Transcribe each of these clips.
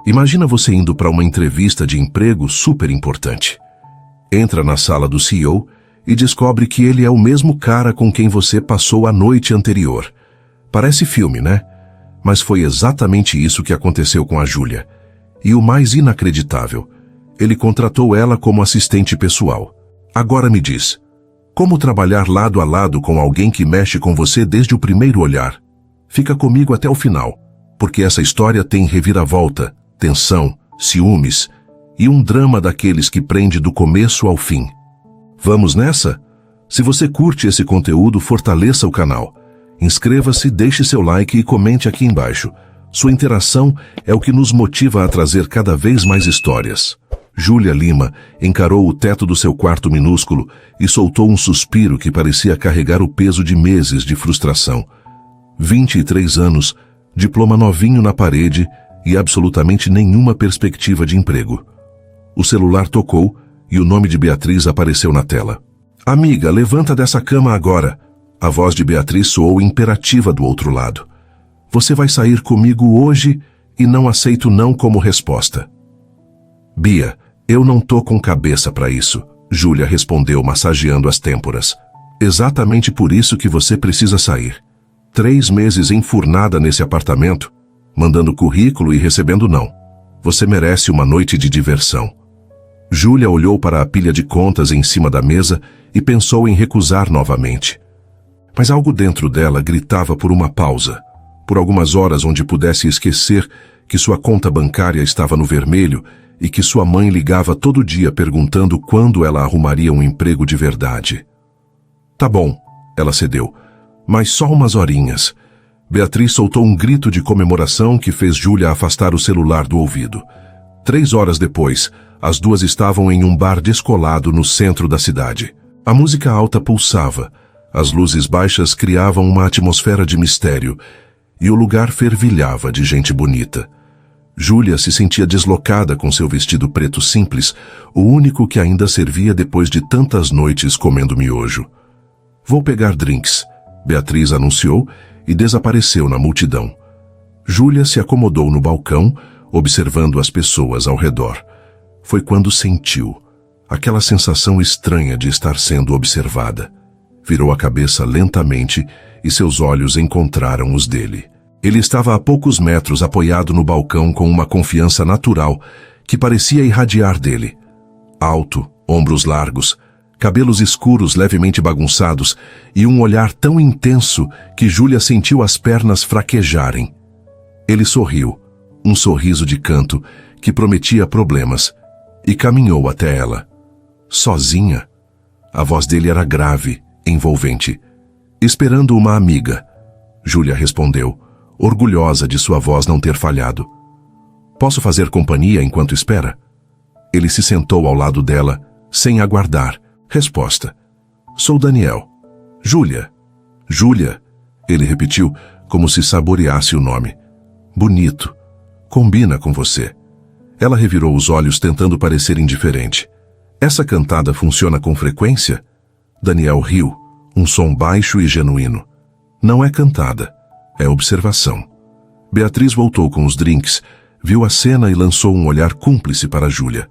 Imagina você indo para uma entrevista de emprego super importante. Entra na sala do CEO e descobre que ele é o mesmo cara com quem você passou a noite anterior. Parece filme, né? Mas foi exatamente isso que aconteceu com a Júlia. E o mais inacreditável, ele contratou ela como assistente pessoal. Agora me diz, como trabalhar lado a lado com alguém que mexe com você desde o primeiro olhar? Fica comigo até o final, porque essa história tem reviravolta, tensão, ciúmes e um drama daqueles que prende do começo ao fim. Vamos nessa? Se você curte esse conteúdo, fortaleça o canal. Inscreva-se, deixe seu like e comente aqui embaixo. Sua interação é o que nos motiva a trazer cada vez mais histórias. Júlia Lima encarou o teto do seu quarto minúsculo e soltou um suspiro que parecia carregar o peso de meses de frustração. 23 anos, diploma novinho na parede e absolutamente nenhuma perspectiva de emprego. O celular tocou e o nome de Beatriz apareceu na tela. Amiga, levanta dessa cama agora. A voz de Beatriz soou imperativa do outro lado. Você vai sair comigo hoje e não aceito não como resposta. Bia, eu não tô com cabeça para isso, Júlia respondeu massageando as têmporas. Exatamente por isso que você precisa sair. 3 meses enfurnada nesse apartamento, mandando currículo e recebendo não. Você merece uma noite de diversão. Júlia olhou para a pilha de contas em cima da mesa e pensou em recusar novamente. Mas algo dentro dela gritava por uma pausa, por algumas horas onde pudesse esquecer que sua conta bancária estava no vermelho e que sua mãe ligava todo dia perguntando quando ela arrumaria um emprego de verdade. Tá bom, ela cedeu, mas só umas horinhas. Beatriz soltou um grito de comemoração que fez Júlia afastar o celular do ouvido. 3 horas depois, as duas estavam em um bar descolado no centro da cidade. A música alta pulsava, as luzes baixas criavam uma atmosfera de mistério e o lugar fervilhava de gente bonita. Júlia se sentia deslocada com seu vestido preto simples, o único que ainda servia depois de tantas noites comendo miojo. Vou pegar drinks, Beatriz anunciou e desapareceu na multidão. Júlia se acomodou no balcão, observando as pessoas ao redor. Foi quando sentiu aquela sensação estranha de estar sendo observada. Virou a cabeça lentamente e seus olhos encontraram os dele. Ele estava a poucos metros apoiado no balcão com uma confiança natural que parecia irradiar dele. Alto, ombros largos, cabelos escuros levemente bagunçados e um olhar tão intenso que Júlia sentiu as pernas fraquejarem. Ele sorriu, um sorriso de canto que prometia problemas, e caminhou até ela. Sozinha? A voz dele era grave, envolvente. Esperando uma amiga, Júlia respondeu, orgulhosa de sua voz não ter falhado. Posso fazer companhia enquanto espera? Ele se sentou ao lado dela, sem aguardar. Resposta. Sou Daniel. Júlia. Júlia, ele repetiu, como se saboreasse o nome. Bonito. Combina com você. Ela revirou os olhos tentando parecer indiferente. Essa cantada funciona com frequência? Daniel riu, um som baixo e genuíno. Não é cantada, é observação. Beatriz voltou com os drinks, viu a cena e lançou um olhar cúmplice para Júlia.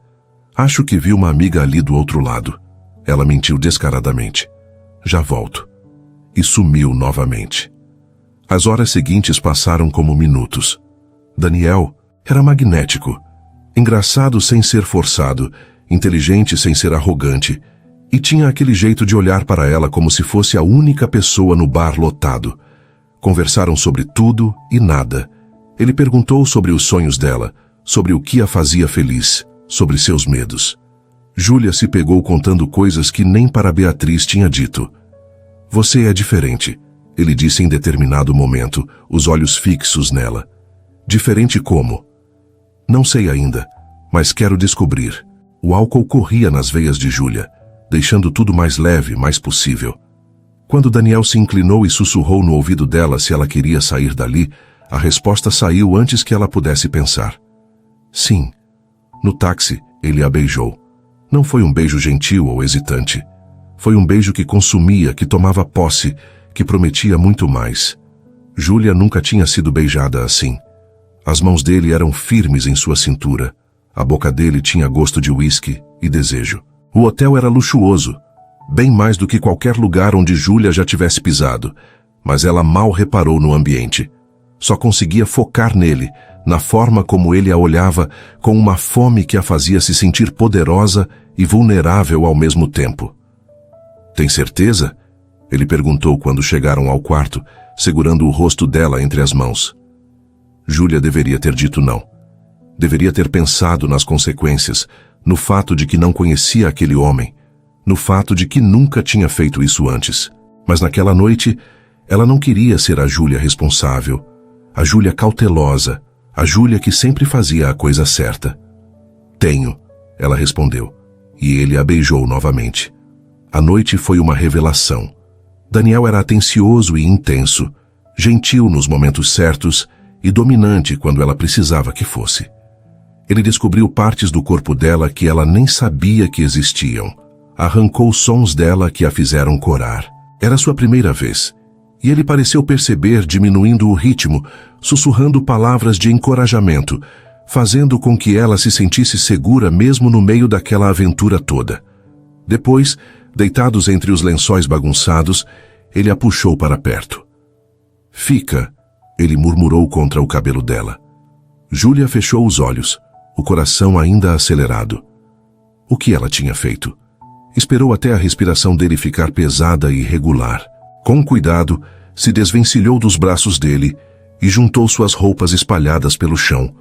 Acho que vi uma amiga ali do outro lado. Ela mentiu descaradamente. Já volto. E sumiu novamente. As horas seguintes passaram como minutos. Daniel era magnético. Engraçado sem ser forçado, inteligente sem ser arrogante, e tinha aquele jeito de olhar para ela como se fosse a única pessoa no bar lotado. Conversaram sobre tudo e nada. Ele perguntou sobre os sonhos dela, sobre o que a fazia feliz, sobre seus medos. Júlia se pegou contando coisas que nem para Beatriz tinha dito. Você é diferente, ele disse em determinado momento, os olhos fixos nela. Diferente como? Não sei ainda, mas quero descobrir. O álcool corria nas veias de Júlia, deixando tudo mais leve, mais possível. Quando Daniel se inclinou e sussurrou no ouvido dela se ela queria sair dali, a resposta saiu antes que ela pudesse pensar. Sim. No táxi, ele a beijou. Não foi um beijo gentil ou hesitante. Foi um beijo que consumia, que tomava posse, que prometia muito mais. Júlia nunca tinha sido beijada assim. As mãos dele eram firmes em sua cintura. A boca dele tinha gosto de uísque e desejo. O hotel era luxuoso, bem mais do que qualquer lugar onde Júlia já tivesse pisado, mas ela mal reparou no ambiente. Só conseguia focar nele, na forma como ele a olhava, com uma fome que a fazia se sentir poderosa e vulnerável ao mesmo tempo. "Tem certeza?" ele perguntou quando chegaram ao quarto, segurando o rosto dela entre as mãos. Júlia deveria ter dito não. Deveria ter pensado nas consequências, no fato de que não conhecia aquele homem, no fato de que nunca tinha feito isso antes. Mas naquela noite, ela não queria ser a Júlia responsável, a Júlia cautelosa, a Júlia que sempre fazia a coisa certa. "Tenho", ela respondeu, e ele a beijou novamente. A noite foi uma revelação. Daniel era atencioso e intenso, gentil nos momentos certos e dominante quando ela precisava que fosse. Ele descobriu partes do corpo dela que ela nem sabia que existiam. Arrancou sons dela que a fizeram corar. Era sua primeira vez, e ele pareceu perceber, diminuindo o ritmo, sussurrando palavras de encorajamento, fazendo com que ela se sentisse segura mesmo no meio daquela aventura toda. Depois, deitados entre os lençóis bagunçados, ele a puxou para perto. "Fica", ele murmurou contra o cabelo dela. Júlia fechou os olhos, o coração ainda acelerado. O que ela tinha feito? Esperou até a respiração dele ficar pesada e irregular. Com cuidado, se desvencilhou dos braços dele e juntou suas roupas espalhadas pelo chão.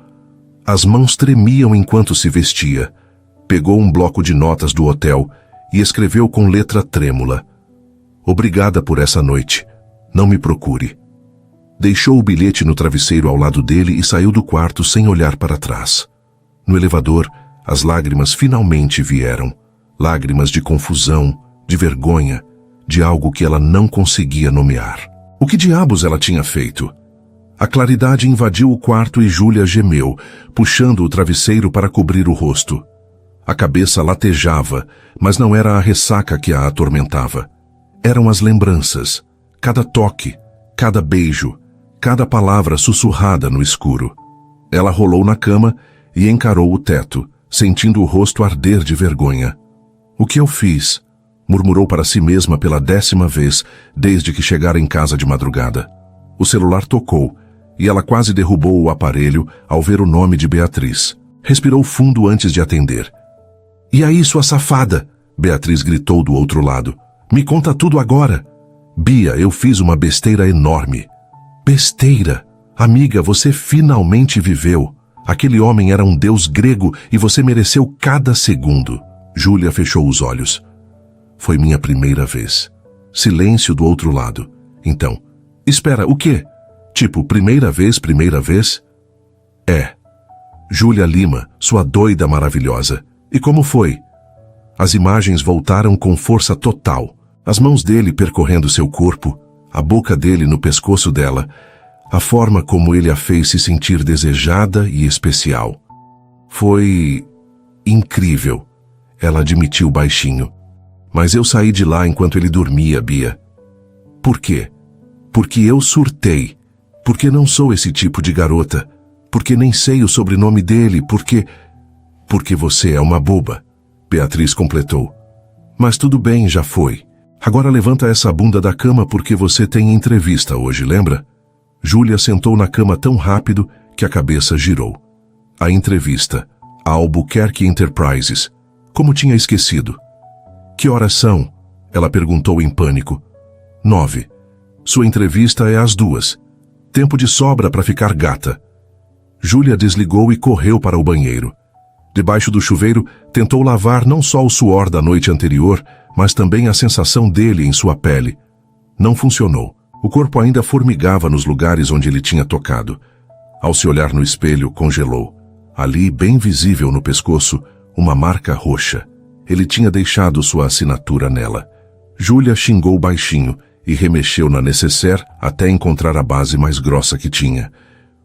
As mãos tremiam enquanto se vestia. Pegou um bloco de notas do hotel e escreveu com letra trêmula: "Obrigada por essa noite. Não me procure." Deixou o bilhete no travesseiro ao lado dele e saiu do quarto sem olhar para trás. No elevador, as lágrimas finalmente vieram. Lágrimas de confusão, de vergonha, de algo que ela não conseguia nomear. O que diabos ela tinha feito? A claridade invadiu o quarto e Júlia gemeu, puxando o travesseiro para cobrir o rosto. A cabeça latejava, mas não era a ressaca que a atormentava. Eram as lembranças, cada toque, cada beijo, cada palavra sussurrada no escuro. Ela rolou na cama e encarou o teto, sentindo o rosto arder de vergonha. "O que eu fiz?", murmurou para si mesma pela 10ª vez desde que chegara em casa de madrugada. O celular tocou e ela quase derrubou o aparelho ao ver o nome de Beatriz. Respirou fundo antes de atender. "E aí, sua safada?", Beatriz gritou do outro lado. "Me conta tudo agora." "Bia, eu fiz uma besteira enorme." "Besteira? Amiga, você finalmente viveu. Aquele homem era um deus grego e você mereceu cada segundo." Júlia fechou os olhos. "Foi minha primeira vez." Silêncio do outro lado. "Então, espera, o quê? Tipo, primeira vez, primeira vez?" "É." "Júlia Lima, sua doida maravilhosa. E como foi?" As imagens voltaram com força total. As mãos dele percorrendo seu corpo, a boca dele no pescoço dela, a forma como ele a fez se sentir desejada e especial. "Foi incrível", ela admitiu baixinho. "Mas eu saí de lá enquanto ele dormia, Bia." "Por quê?" "Porque eu surtei. Porque não sou esse tipo de garota. Porque nem sei o sobrenome dele. Porque você é uma boba", Beatriz completou. "Mas tudo bem, já foi. Agora levanta essa bunda da cama porque você tem entrevista hoje, lembra?" Júlia sentou na cama tão rápido que a cabeça girou. A entrevista, a Albuquerque Enterprises. Como tinha esquecido. "Que horas são?", ela perguntou em pânico. 9. "Sua entrevista é às 2. Tempo de sobra para ficar gata." Júlia desligou e correu para o banheiro. Debaixo do chuveiro, tentou lavar não só o suor da noite anterior, mas também a sensação dele em sua pele. Não funcionou. O corpo ainda formigava nos lugares onde ele tinha tocado. Ao se olhar no espelho, congelou. Ali, bem visível no pescoço, uma marca roxa. Ele tinha deixado sua assinatura nela. Júlia xingou baixinho e remexeu na nécessaire até encontrar a base mais grossa que tinha.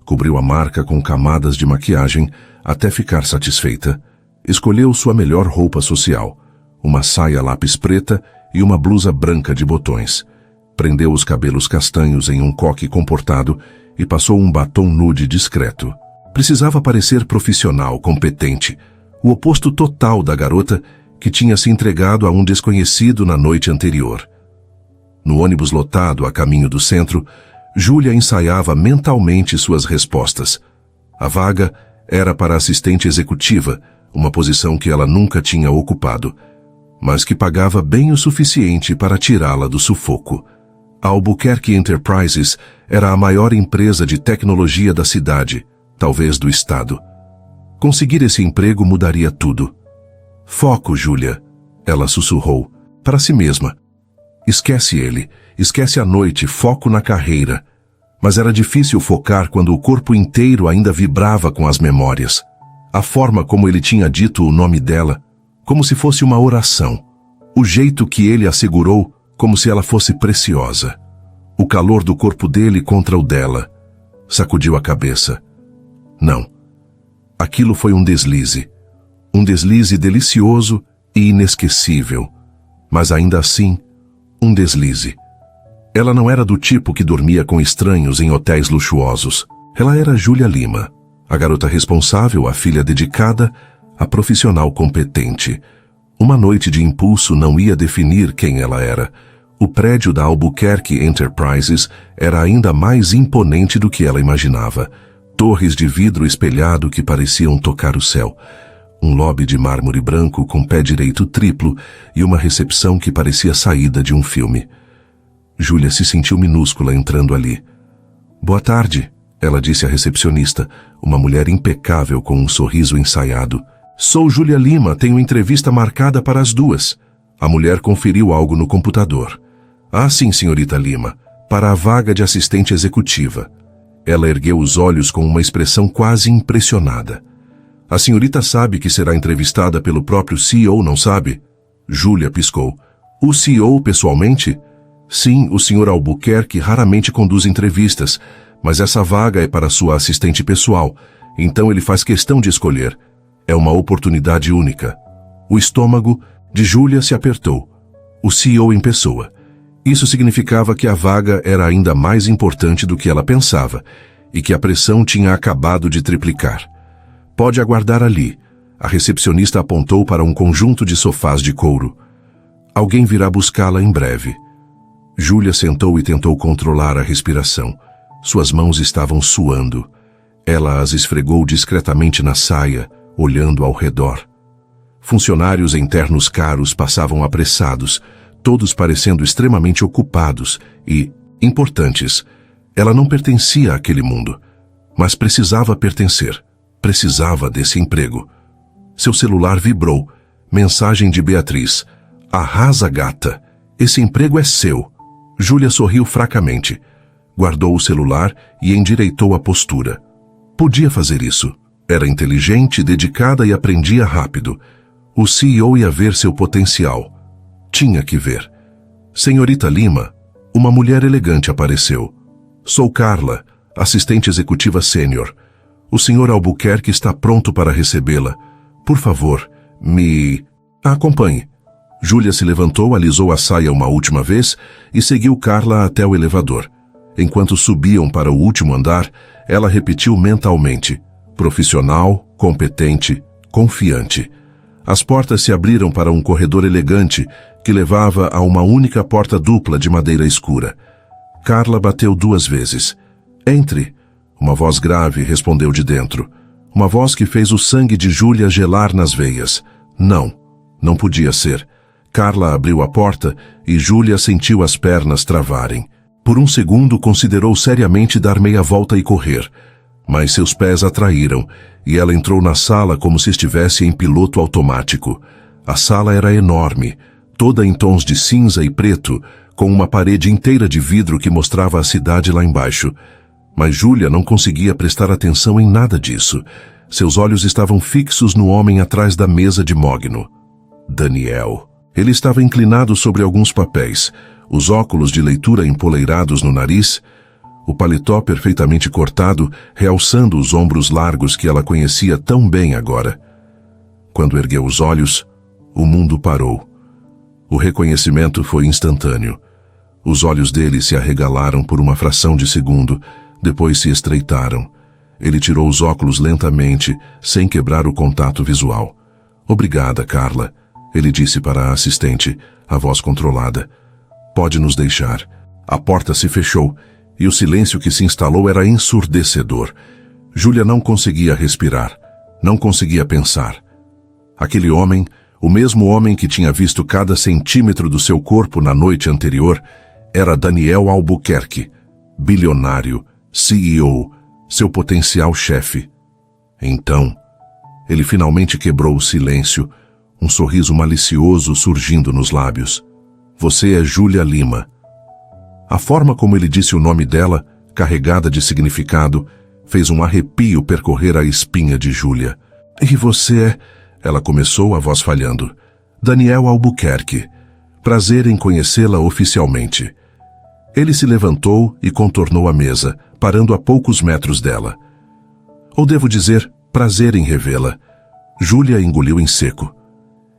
Cobriu a marca com camadas de maquiagem até ficar satisfeita. Escolheu sua melhor roupa social, uma saia lápis preta e uma blusa branca de botões. Prendeu os cabelos castanhos em um coque comportado e passou um batom nude discreto. Precisava parecer profissional, competente, o oposto total da garota que tinha se entregado a um desconhecido na noite anterior. No ônibus lotado a caminho do centro, Júlia ensaiava mentalmente suas respostas. A vaga era para assistente executiva, uma posição que ela nunca tinha ocupado, mas que pagava bem o suficiente para tirá-la do sufoco. A Albuquerque Enterprises era a maior empresa de tecnologia da cidade, talvez do estado. Conseguir esse emprego mudaria tudo. Foco, Júlia, ela sussurrou, para si mesma. Esquece ele, esquece a noite, foco na carreira. Mas era difícil focar quando o corpo inteiro ainda vibrava com as memórias. A forma como ele tinha dito o nome dela, como se fosse uma oração. O jeito que ele a segurou, como se ela fosse preciosa. O calor do corpo dele contra o dela. Sacudiu a cabeça. Não. Aquilo foi um deslize. Um deslize delicioso e inesquecível. Mas ainda assim, um deslize. Ela não era do tipo que dormia com estranhos em hotéis luxuosos. Ela era Júlia Lima, a garota responsável, a filha dedicada, a profissional competente. Uma noite de impulso não ia definir quem ela era. O prédio da Albuquerque Enterprises era ainda mais imponente do que ela imaginava. Torres de vidro espelhado que pareciam tocar o céu. Um lobby de mármore branco com pé direito triplo e uma recepção que parecia saída de um filme. Júlia se sentiu minúscula entrando ali. Boa tarde, ela disse à recepcionista, uma mulher impecável com um sorriso ensaiado. Sou Júlia Lima, tenho entrevista marcada para as 2. A mulher conferiu algo no computador. Ah, sim, senhorita Lima, para a vaga de assistente executiva. Ela ergueu os olhos com uma expressão quase impressionada. A senhorita sabe que será entrevistada pelo próprio CEO, não sabe? Júlia piscou. O CEO pessoalmente? Sim, o Sr. Albuquerque raramente conduz entrevistas, mas essa vaga é para sua assistente pessoal, então ele faz questão de escolher. É uma oportunidade única. O estômago de Júlia se apertou. O CEO em pessoa. Isso significava que a vaga era ainda mais importante do que ela pensava, e que a pressão tinha acabado de triplicar. Pode aguardar ali. A recepcionista apontou para um conjunto de sofás de couro. Alguém virá buscá-la em breve. Júlia sentou e tentou controlar a respiração. Suas mãos estavam suando. Ela as esfregou discretamente na saia, olhando ao redor. Funcionários em ternos caros passavam apressados, todos parecendo extremamente ocupados e importantes. Ela não pertencia àquele mundo, mas precisava pertencer. Precisava desse emprego. Seu celular vibrou. Mensagem de Beatriz. Arrasa, gata. Esse emprego é seu. Júlia sorriu fracamente. Guardou o celular e endireitou a postura. Podia fazer isso. Era inteligente, dedicada e aprendia rápido. O CEO ia ver seu potencial. Tinha que ver. Senhorita Lima, uma mulher elegante apareceu. Sou Carla, assistente executiva sênior. O Sr. Albuquerque está pronto para recebê-la. Por favor, me acompanhe. Júlia se levantou, alisou a saia uma última vez e seguiu Carla até o elevador. Enquanto subiam para o último andar, ela repetiu mentalmente: profissional, competente, confiante. As portas se abriram para um corredor elegante que levava a uma única porta dupla de madeira escura. Carla bateu 2 vezes. Entre. Uma voz grave respondeu de dentro. Uma voz que fez o sangue de Júlia gelar nas veias. Não, não podia ser. Carla abriu a porta e Júlia sentiu as pernas travarem. Por um segundo considerou seriamente dar meia volta e correr, mas seus pés a traíram e ela entrou na sala como se estivesse em piloto automático. A sala era enorme, toda em tons de cinza e preto, com uma parede inteira de vidro que mostrava a cidade lá embaixo. Mas Júlia não conseguia prestar atenção em nada disso. Seus olhos estavam fixos no homem atrás da mesa de mogno. Daniel. Ele estava inclinado sobre alguns papéis, os óculos de leitura empoleirados no nariz, o paletó perfeitamente cortado, realçando os ombros largos que ela conhecia tão bem agora. Quando ergueu os olhos, o mundo parou. O reconhecimento foi instantâneo. Os olhos dele se arregalaram por uma fração de segundo, depois se estreitaram. Ele tirou os óculos lentamente, sem quebrar o contato visual. Obrigada, Carla, ele disse para a assistente, a voz controlada. Pode nos deixar. A porta se fechou, e o silêncio que se instalou era ensurdecedor. Júlia não conseguia respirar, não conseguia pensar. Aquele homem, o mesmo homem que tinha visto cada centímetro do seu corpo na noite anterior, era Daniel Albuquerque, bilionário, CEO, seu potencial chefe. Então, ele finalmente quebrou o silêncio, um sorriso malicioso surgindo nos lábios. Você é Júlia Lima. A forma como ele disse o nome dela, carregada de significado, fez um arrepio percorrer a espinha de Júlia. E você é... Ela começou, a voz falhando. Daniel Albuquerque. Prazer em conhecê-la oficialmente. Ele se levantou e contornou a mesa, parando a poucos metros dela. Ou devo dizer, prazer em revê-la. Júlia engoliu em seco.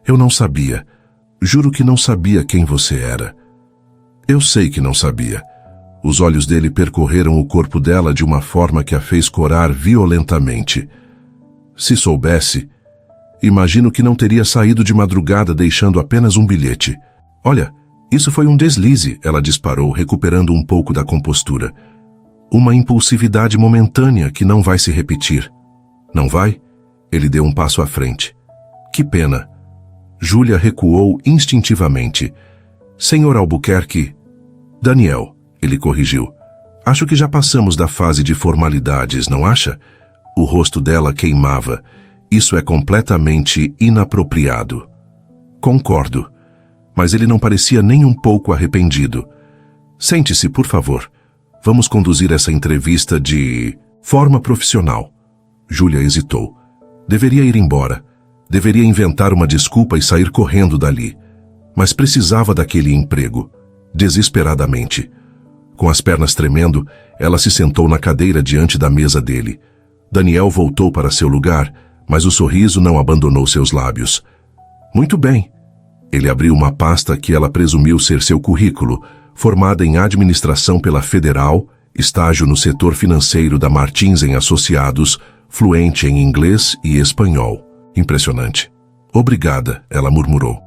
Eu não sabia. Juro que não sabia quem você era. Eu sei que não sabia. Os olhos dele percorreram o corpo dela de uma forma que a fez corar violentamente. Se soubesse, imagino que não teria saído de madrugada deixando apenas um bilhete. Olha, isso foi um deslize, ela disparou, recuperando um pouco da compostura. Uma impulsividade momentânea que não vai se repetir. Não vai? Ele deu um passo à frente. Que pena. Júlia recuou instintivamente. Senhor Albuquerque... Daniel, ele corrigiu. Acho que já passamos da fase de formalidades, não acha? O rosto dela queimava. Isso é completamente inapropriado. Concordo. Mas ele não parecia nem um pouco arrependido. Sente-se, por favor. Vamos conduzir essa entrevista de forma profissional. Júlia hesitou. Deveria ir embora. Deveria inventar uma desculpa e sair correndo dali. Mas precisava daquele emprego. Desesperadamente. Com as pernas tremendo, ela se sentou na cadeira diante da mesa dele. Daniel voltou para seu lugar, mas o sorriso não abandonou seus lábios. Muito bem. Ele abriu uma pasta que ela presumiu ser seu currículo, formada em administração pela Federal, estágio no setor financeiro da Martins & Associados, fluente em inglês e espanhol. Impressionante. Obrigada, ela murmurou.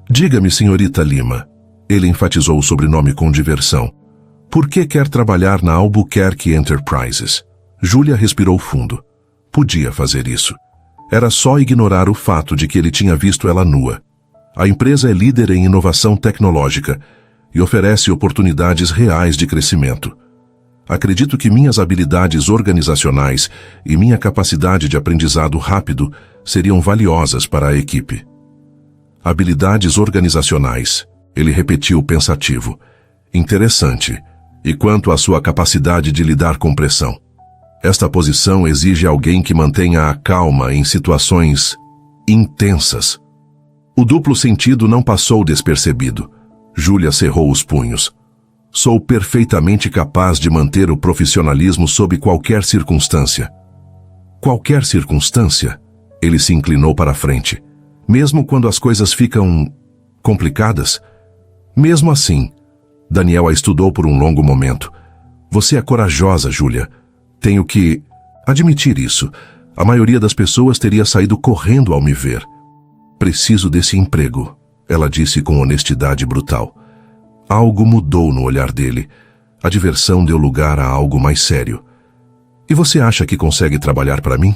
Diga-me, senhorita Lima. Ele enfatizou o sobrenome com diversão. Por que quer trabalhar na Albuquerque Enterprises? Júlia respirou fundo. Podia fazer isso. Era só ignorar o fato de que ele tinha visto ela nua. A empresa é líder em inovação tecnológica e oferece oportunidades reais de crescimento. Acredito que minhas habilidades organizacionais e minha capacidade de aprendizado rápido seriam valiosas para a equipe. Habilidades organizacionais, ele repetiu pensativo. Interessante. E quanto à sua capacidade de lidar com pressão? Esta posição exige alguém que mantenha a calma em situações intensas. O duplo sentido não passou despercebido. Júlia cerrou os punhos. Sou perfeitamente capaz de manter o profissionalismo sob qualquer circunstância. Qualquer circunstância? Ele se inclinou para a frente. Mesmo quando as coisas ficam complicadas? Mesmo assim, Daniel a estudou por um longo momento. Você é corajosa, Júlia. Tenho que admitir isso. A maioria das pessoas teria saído correndo ao me ver. Preciso desse emprego, ela disse com honestidade brutal. Algo mudou no olhar dele. A diversão deu lugar a algo mais sério. E você acha que consegue trabalhar para mim?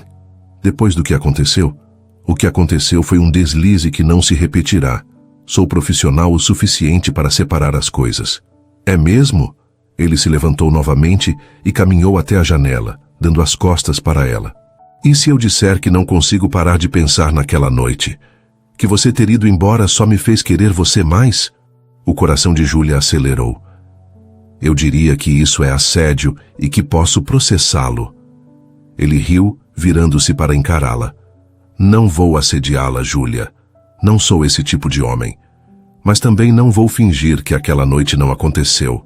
Depois do que aconteceu? O que aconteceu foi um deslize que não se repetirá. Sou profissional o suficiente para separar as coisas. É mesmo? Ele se levantou novamente e caminhou até a janela, dando as costas para ela. E se eu disser que não consigo parar de pensar naquela noite? Que você ter ido embora só me fez querer você mais? O coração de Júlia acelerou. Eu diria que isso é assédio e que posso processá-lo. Ele riu, virando-se para encará-la. Não vou assediá-la, Júlia. Não sou esse tipo de homem. Mas também não vou fingir que aquela noite não aconteceu.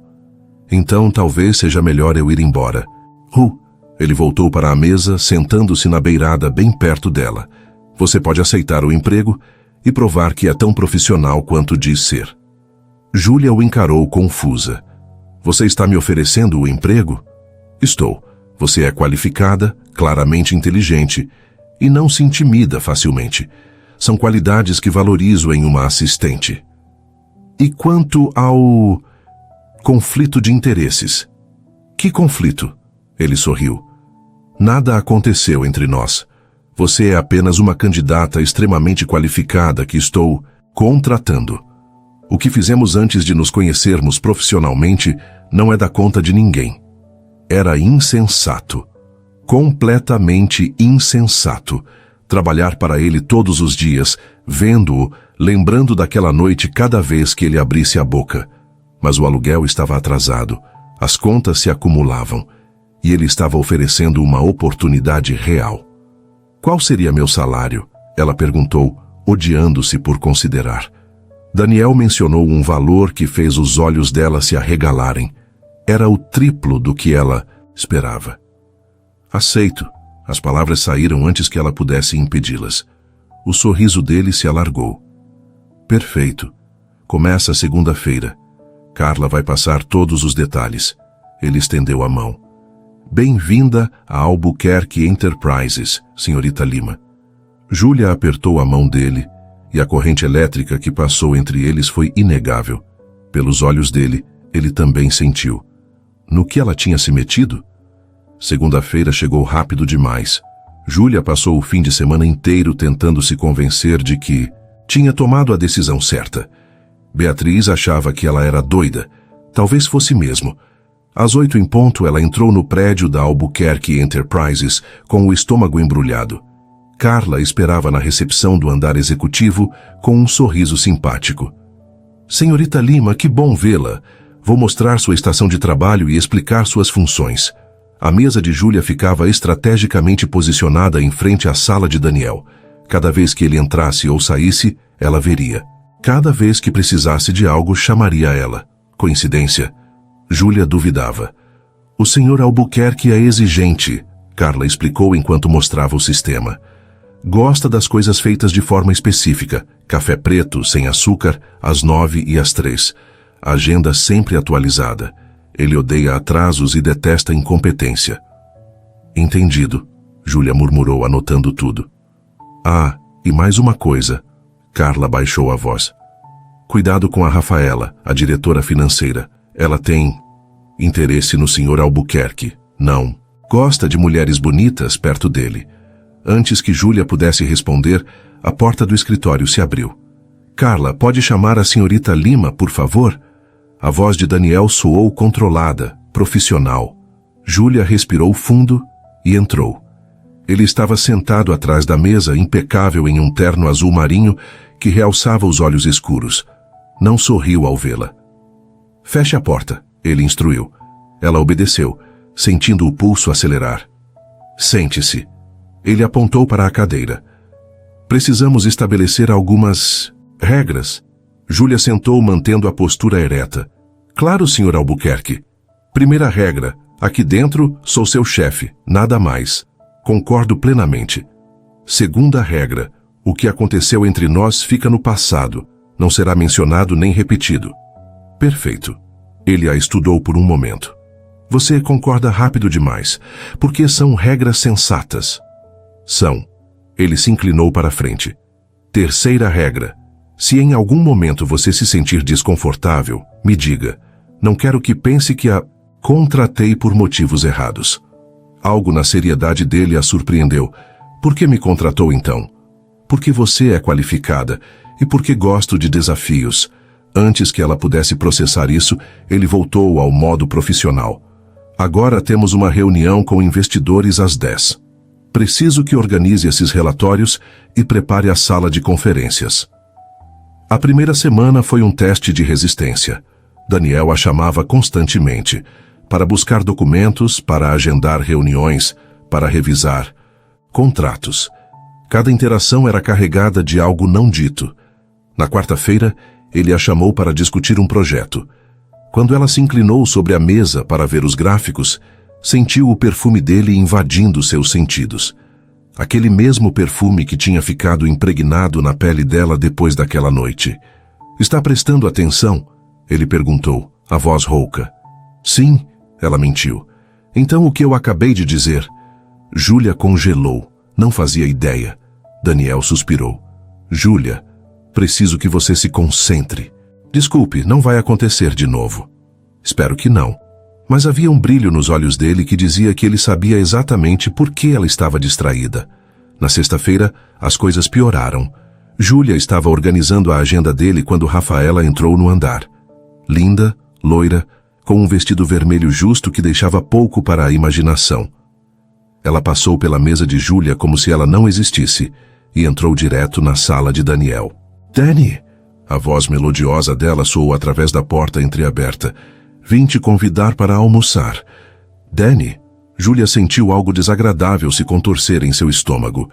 Então talvez seja melhor eu ir embora. Ele voltou para a mesa, sentando-se na beirada bem perto dela. Você pode aceitar o emprego e provar que é tão profissional quanto diz ser. Júlia o encarou confusa. Você está me oferecendo o emprego? Estou. Você é qualificada, claramente inteligente e não se intimida facilmente. São qualidades que valorizo em uma assistente. E quanto ao conflito de interesses? Que conflito? Ele sorriu. Nada aconteceu entre nós. Você é apenas uma candidata extremamente qualificada que estou contratando. O que fizemos antes de nos conhecermos profissionalmente não é da conta de ninguém. Era insensato. Completamente insensato. Trabalhar para ele todos os dias, vendo-o, lembrando daquela noite cada vez que ele abrisse a boca. Mas o aluguel estava atrasado. As contas se acumulavam. E ele estava oferecendo uma oportunidade real. Qual seria meu salário? Ela perguntou, odiando-se por considerar. Daniel mencionou um valor que fez os olhos dela se arregalarem. Era o triplo do que ela esperava. Aceito. As palavras saíram antes que ela pudesse impedi-las. O sorriso dele se alargou. Perfeito. Começa segunda-feira. Carla vai passar todos os detalhes. Ele estendeu a mão. Bem-vinda a Albuquerque Enterprises, senhorita Lima. Júlia apertou a mão dele e a corrente elétrica que passou entre eles foi inegável. Pelos olhos dele, ele também sentiu. No que ela tinha se metido? Segunda-feira chegou rápido demais. Júlia passou o fim de semana inteiro tentando se convencer de que tinha tomado a decisão certa. Beatriz achava que ela era doida. Talvez fosse mesmo. Às 8 em ponto, ela entrou no prédio da Albuquerque Enterprises com o estômago embrulhado. Carla esperava na recepção do andar executivo com um sorriso simpático. Senhorita Lima, que bom vê-la. Vou mostrar sua estação de trabalho e explicar suas funções. A mesa de Júlia ficava estrategicamente posicionada em frente à sala de Daniel. Cada vez que ele entrasse ou saísse, ela veria. Cada vez que precisasse de algo, chamaria ela. Coincidência? Júlia duvidava. O senhor Albuquerque é exigente, Carla explicou enquanto mostrava o sistema. Gosta das coisas feitas de forma específica. Café preto, sem açúcar, às 9 e às 3. Agenda sempre atualizada. Ele odeia atrasos e detesta incompetência. Entendido, Júlia murmurou, anotando tudo. Ah, e mais uma coisa. Carla baixou a voz. Cuidado com a Rafaela, a diretora financeira. Ela tem interesse no Sr. Albuquerque. Não. Gosta de mulheres bonitas perto dele. Antes que Júlia pudesse responder, a porta do escritório se abriu. Carla, pode chamar a senhorita Lima, por favor? A voz de Daniel soou controlada, profissional. Júlia respirou fundo e entrou. Ele estava sentado atrás da mesa, impecável em um terno azul marinho que realçava os olhos escuros. Não sorriu ao vê-la. Feche a porta, ele instruiu. Ela obedeceu, sentindo o pulso acelerar. Sente-se. Ele apontou para a cadeira. Precisamos estabelecer algumas regras. Júlia sentou mantendo a postura ereta. Claro, Sr. Albuquerque. Primeira regra, aqui dentro sou seu chefe, nada mais. Concordo plenamente. Segunda regra, o que aconteceu entre nós fica no passado. Não será mencionado nem repetido. Perfeito. Ele a estudou por um momento. Você concorda rápido demais, porque são regras sensatas. São. Ele se inclinou para a frente. Terceira regra. Se em algum momento você se sentir desconfortável, me diga. Não quero que pense que a contratei por motivos errados. Algo na seriedade dele a surpreendeu. Por que me contratou então? Porque você é qualificada e porque gosto de desafios. Antes que ela pudesse processar isso, ele voltou ao modo profissional. Agora temos uma reunião com investidores às 10. Preciso que organize esses relatórios e prepare a sala de conferências. A primeira semana foi um teste de resistência. Daniel a chamava constantemente, para buscar documentos, para agendar reuniões, para revisar contratos. Cada interação era carregada de algo não dito. Na quarta-feira, ele a chamou para discutir um projeto. Quando ela se inclinou sobre a mesa para ver os gráficos, sentiu o perfume dele invadindo seus sentidos. Aquele mesmo perfume que tinha ficado impregnado na pele dela depois daquela noite. Está prestando atenção? Ele perguntou, a voz rouca. Sim, ela mentiu. Então o que eu acabei de dizer? Júlia congelou. Não fazia ideia. Daniel suspirou. Júlia, preciso que você se concentre. Desculpe, não vai acontecer de novo. Espero que não. Mas havia um brilho nos olhos dele que dizia que ele sabia exatamente por que ela estava distraída. Na sexta-feira, as coisas pioraram. Júlia estava organizando a agenda dele quando Rafaela entrou no andar. Linda, loira, com um vestido vermelho justo que deixava pouco para a imaginação. Ela passou pela mesa de Júlia como se ela não existisse e entrou direto na sala de Daniel. Danny! A voz melodiosa dela soou através da porta entreaberta. Vim te convidar para almoçar. Danny! Júlia sentiu algo desagradável se contorcer em seu estômago.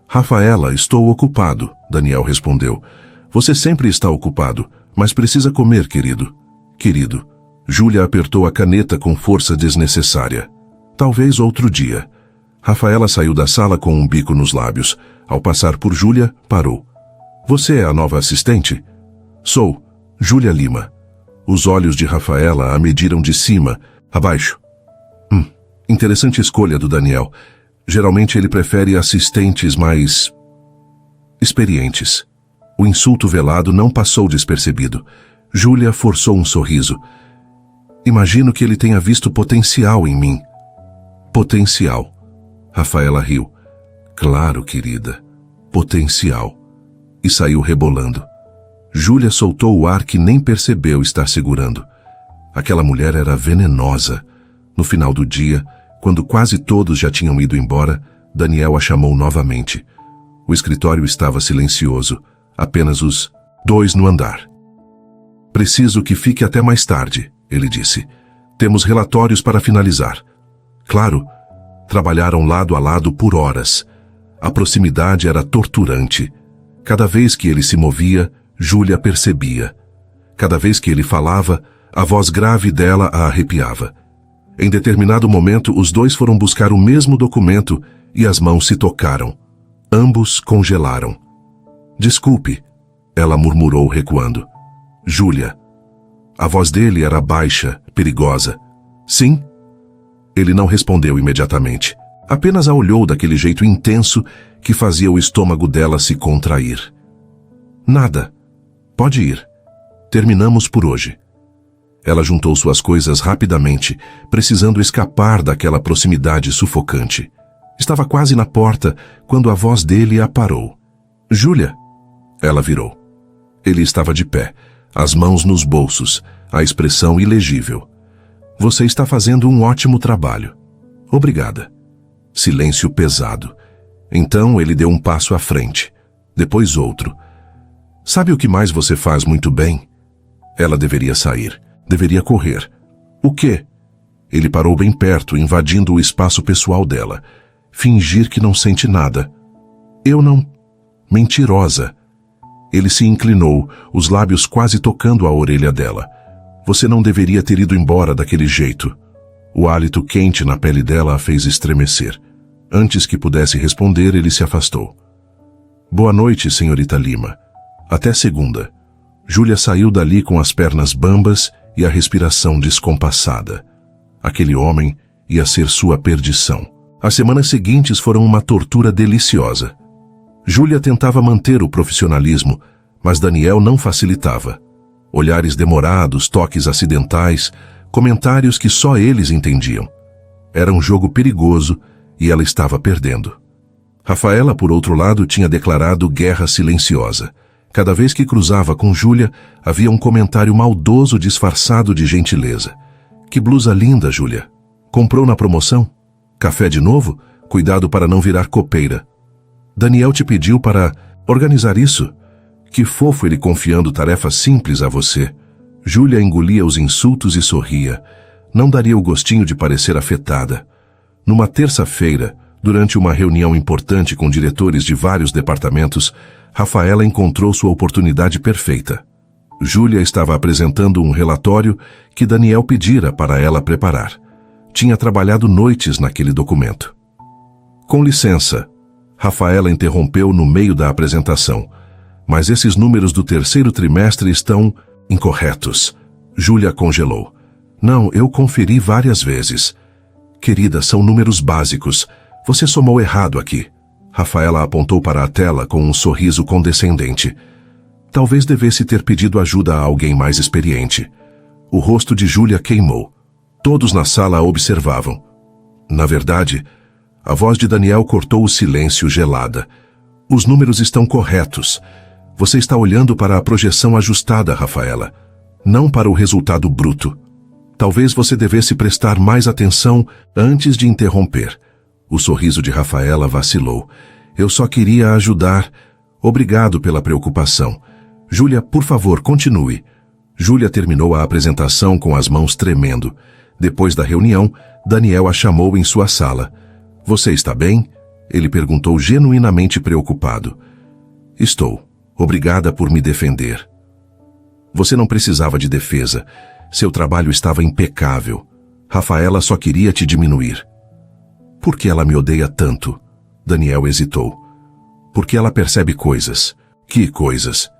Rafaela, estou ocupado, Daniel respondeu. Você sempre está ocupado, mas precisa comer, querido. Querido. Júlia apertou a caneta com força desnecessária. Talvez outro dia. Rafaela saiu da sala com um bico nos lábios. Ao passar por Júlia, parou. Você é a nova assistente? Sou. Júlia Lima. Os olhos de Rafaela a mediram de cima a baixo. Interessante escolha do Daniel. Geralmente ele prefere assistentes mais experientes. O insulto velado não passou despercebido. Júlia forçou um sorriso. Imagino que ele tenha visto potencial em mim. Potencial. Rafaela riu. Claro, querida. Potencial. E saiu rebolando. Júlia soltou o ar que nem percebeu estar segurando. Aquela mulher era venenosa. No final do dia, quando quase todos já tinham ido embora, Daniel a chamou novamente. O escritório estava silencioso, apenas os dois no andar. Preciso que fique até mais tarde, ele disse. Temos relatórios para finalizar. Claro, trabalharam lado a lado por horas. A proximidade era torturante. Cada vez que ele se movia, Júlia percebia. Cada vez que ele falava, a voz grave dela a arrepiava. Em determinado momento, os dois foram buscar o mesmo documento e as mãos se tocaram. Ambos congelaram. Desculpe, ela murmurou recuando. Júlia. A voz dele era baixa, perigosa. Sim? Ele não respondeu imediatamente. Apenas a olhou daquele jeito intenso que fazia o estômago dela se contrair. Nada. Pode ir. Terminamos por hoje. Ela juntou suas coisas rapidamente, precisando escapar daquela proximidade sufocante. Estava quase na porta quando a voz dele a parou. Júlia. Ela virou. Ele estava de pé, as mãos nos bolsos, a expressão ilegível. Você está fazendo um ótimo trabalho. Obrigada. Silêncio pesado. Então ele deu um passo à frente, depois outro. Sabe o que mais você faz muito bem? Ela deveria sair, deveria correr. O quê? Ele parou bem perto, invadindo o espaço pessoal dela. Fingir que não sente nada. Eu não... Mentirosa. Ele se inclinou, os lábios quase tocando a orelha dela. Você não deveria ter ido embora daquele jeito. O hálito quente na pele dela a fez estremecer. Antes que pudesse responder, ele se afastou. Boa noite, senhorita Lima. Até segunda. Júlia saiu dali com as pernas bambas e a respiração descompassada. Aquele homem ia ser sua perdição. As semanas seguintes foram uma tortura deliciosa. Júlia tentava manter o profissionalismo, mas Daniel não facilitava. Olhares demorados, toques acidentais, comentários que só eles entendiam. Era um jogo perigoso e ela estava perdendo. Rafaela, por outro lado, tinha declarado guerra silenciosa. Cada vez que cruzava com Júlia, havia um comentário maldoso disfarçado de gentileza. Que blusa linda, Júlia. Comprou na promoção? Café de novo? Cuidado para não virar copeira. Daniel te pediu para organizar isso? Que fofo ele confiando tarefas simples a você. Júlia engolia os insultos e sorria. Não daria o gostinho de parecer afetada. Numa terça-feira, durante uma reunião importante com diretores de vários departamentos, Rafaela encontrou sua oportunidade perfeita. Júlia estava apresentando um relatório que Daniel pedira para ela preparar. Tinha trabalhado noites naquele documento. Com licença, Rafaela interrompeu no meio da apresentação. Mas esses números do terceiro trimestre estão incorretos. Júlia congelou. Não, eu conferi várias vezes. Querida, são números básicos. Você somou errado aqui. Rafaela apontou para a tela com um sorriso condescendente. Talvez devesse ter pedido ajuda a alguém mais experiente. O rosto de Júlia queimou. Todos na sala a observavam. Na verdade, a voz de Daniel cortou o silêncio gelada. Os números estão corretos. Você está olhando para a projeção ajustada, Rafaela, não para o resultado bruto. Talvez você devesse prestar mais atenção antes de interromper. O sorriso de Rafaela vacilou. Eu só queria ajudar. Obrigado pela preocupação. Júlia, por favor, continue. Júlia terminou a apresentação com as mãos tremendo. Depois da reunião, Daniel a chamou em sua sala. Você está bem? Ele perguntou genuinamente preocupado. Estou. Obrigada por me defender. Você não precisava de defesa. Seu trabalho estava impecável. Rafaela só queria te diminuir. Por que ela me odeia tanto? Daniel hesitou. Porque ela percebe coisas. Que coisas?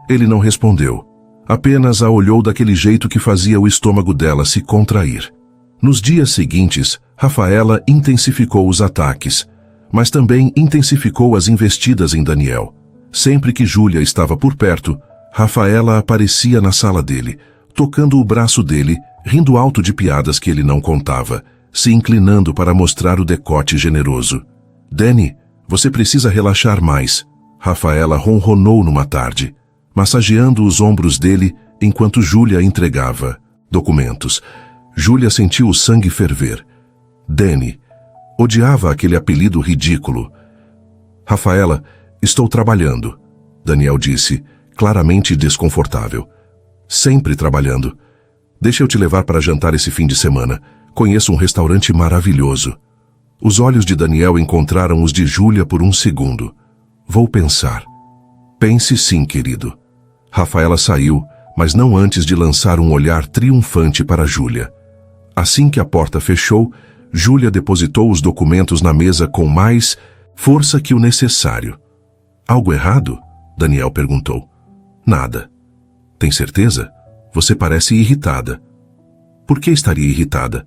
Ele não respondeu. Apenas a olhou daquele jeito que fazia o estômago dela se contrair. Nos dias seguintes, Rafaela intensificou os ataques, mas também intensificou as investidas em Daniel. Sempre que Júlia estava por perto, Rafaela aparecia na sala dele, tocando o braço dele, rindo alto de piadas que ele não contava, se inclinando para mostrar o decote generoso. Danny, você precisa relaxar mais. Rafaela ronronou numa tarde, massageando os ombros dele enquanto Júlia entregava documentos. Júlia sentiu o sangue ferver. Danny odiava aquele apelido ridículo. Rafaela, estou trabalhando, Daniel disse, claramente desconfortável. Sempre trabalhando. Deixa eu te levar para jantar esse fim de semana. Conheço um restaurante maravilhoso. Os olhos de Daniel encontraram os de Júlia por um segundo. Vou pensar. Pense sim, querido. Rafaela saiu, mas não antes de lançar um olhar triunfante para Júlia. Assim que a porta fechou, Júlia depositou os documentos na mesa com mais força que o necessário. Algo errado? Daniel perguntou. Nada. Tem certeza? Você parece irritada. Por que estaria irritada?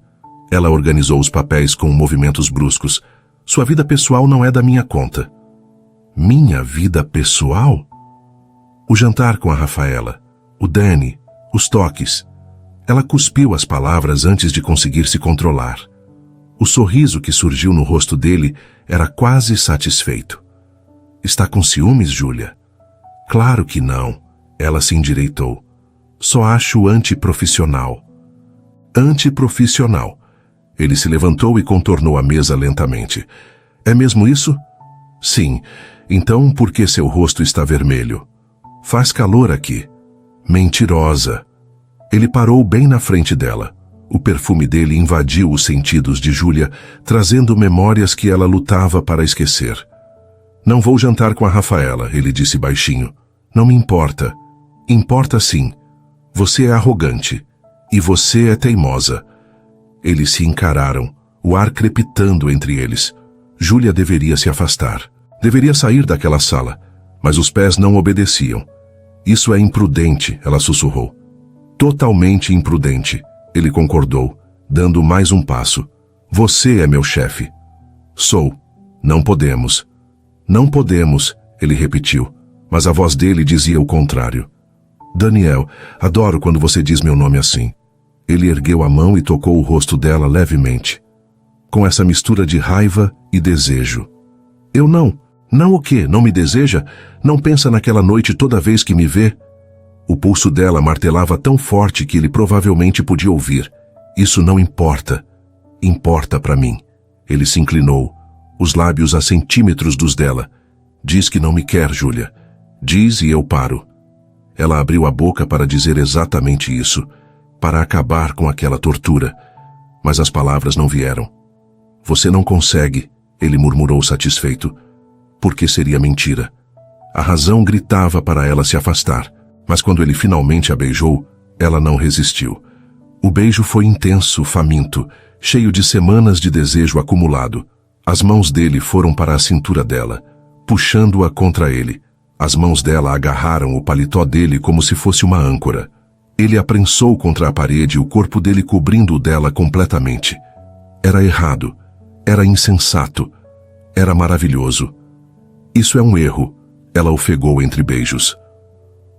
Ela organizou os papéis com movimentos bruscos. Sua vida pessoal não é da minha conta. Minha vida pessoal? O jantar com a Rafaela, o Danny, os toques. Ela cuspiu as palavras antes de conseguir se controlar. O sorriso que surgiu no rosto dele era quase satisfeito. Está com ciúmes, Júlia? Claro que não. Ela se endireitou. Só acho antiprofissional. Antiprofissional. Ele se levantou e contornou a mesa lentamente. É mesmo isso? Sim. Então por que seu rosto está vermelho? Faz calor aqui. Mentirosa. Ele parou bem na frente dela. O perfume dele invadiu os sentidos de Júlia, trazendo memórias que ela lutava para esquecer. Não vou jantar com a Rafaela, ele disse baixinho. Não me importa. Importa sim. Você é arrogante. E você é teimosa. Eles se encararam, o ar crepitando entre eles. Júlia deveria se afastar. Deveria sair daquela sala, mas os pés não obedeciam. Isso é imprudente, ela sussurrou. Totalmente imprudente, ele concordou, dando mais um passo. Você é meu chefe. Sou. Não podemos. Não podemos, ele repetiu, mas a voz dele dizia o contrário. Daniel, adoro quando você diz meu nome assim. Ele ergueu a mão e tocou o rosto dela levemente, com essa mistura de raiva e desejo. Eu não. Não o quê? Não me deseja? Não pensa naquela noite toda vez que me vê? O pulso dela martelava tão forte que ele provavelmente podia ouvir. Isso não importa. Importa para mim. Ele se inclinou, os lábios a centímetros dos dela. Diz que não me quer, Júlia. Diz e eu paro. Ela abriu a boca para dizer exatamente isso, para acabar com aquela tortura. Mas as palavras não vieram. Você não consegue, ele murmurou satisfeito. Porque seria mentira. A razão gritava para ela se afastar, mas quando ele finalmente a beijou, ela não resistiu. O beijo foi intenso, faminto, cheio de semanas de desejo acumulado. As mãos dele foram para a cintura dela, puxando-a contra ele. As mãos dela agarraram o paletó dele como se fosse uma âncora. Ele a prensou contra a parede, o corpo dele cobrindo o dela completamente. Era errado. Era insensato. Era maravilhoso. Isso é um erro, ela ofegou entre beijos.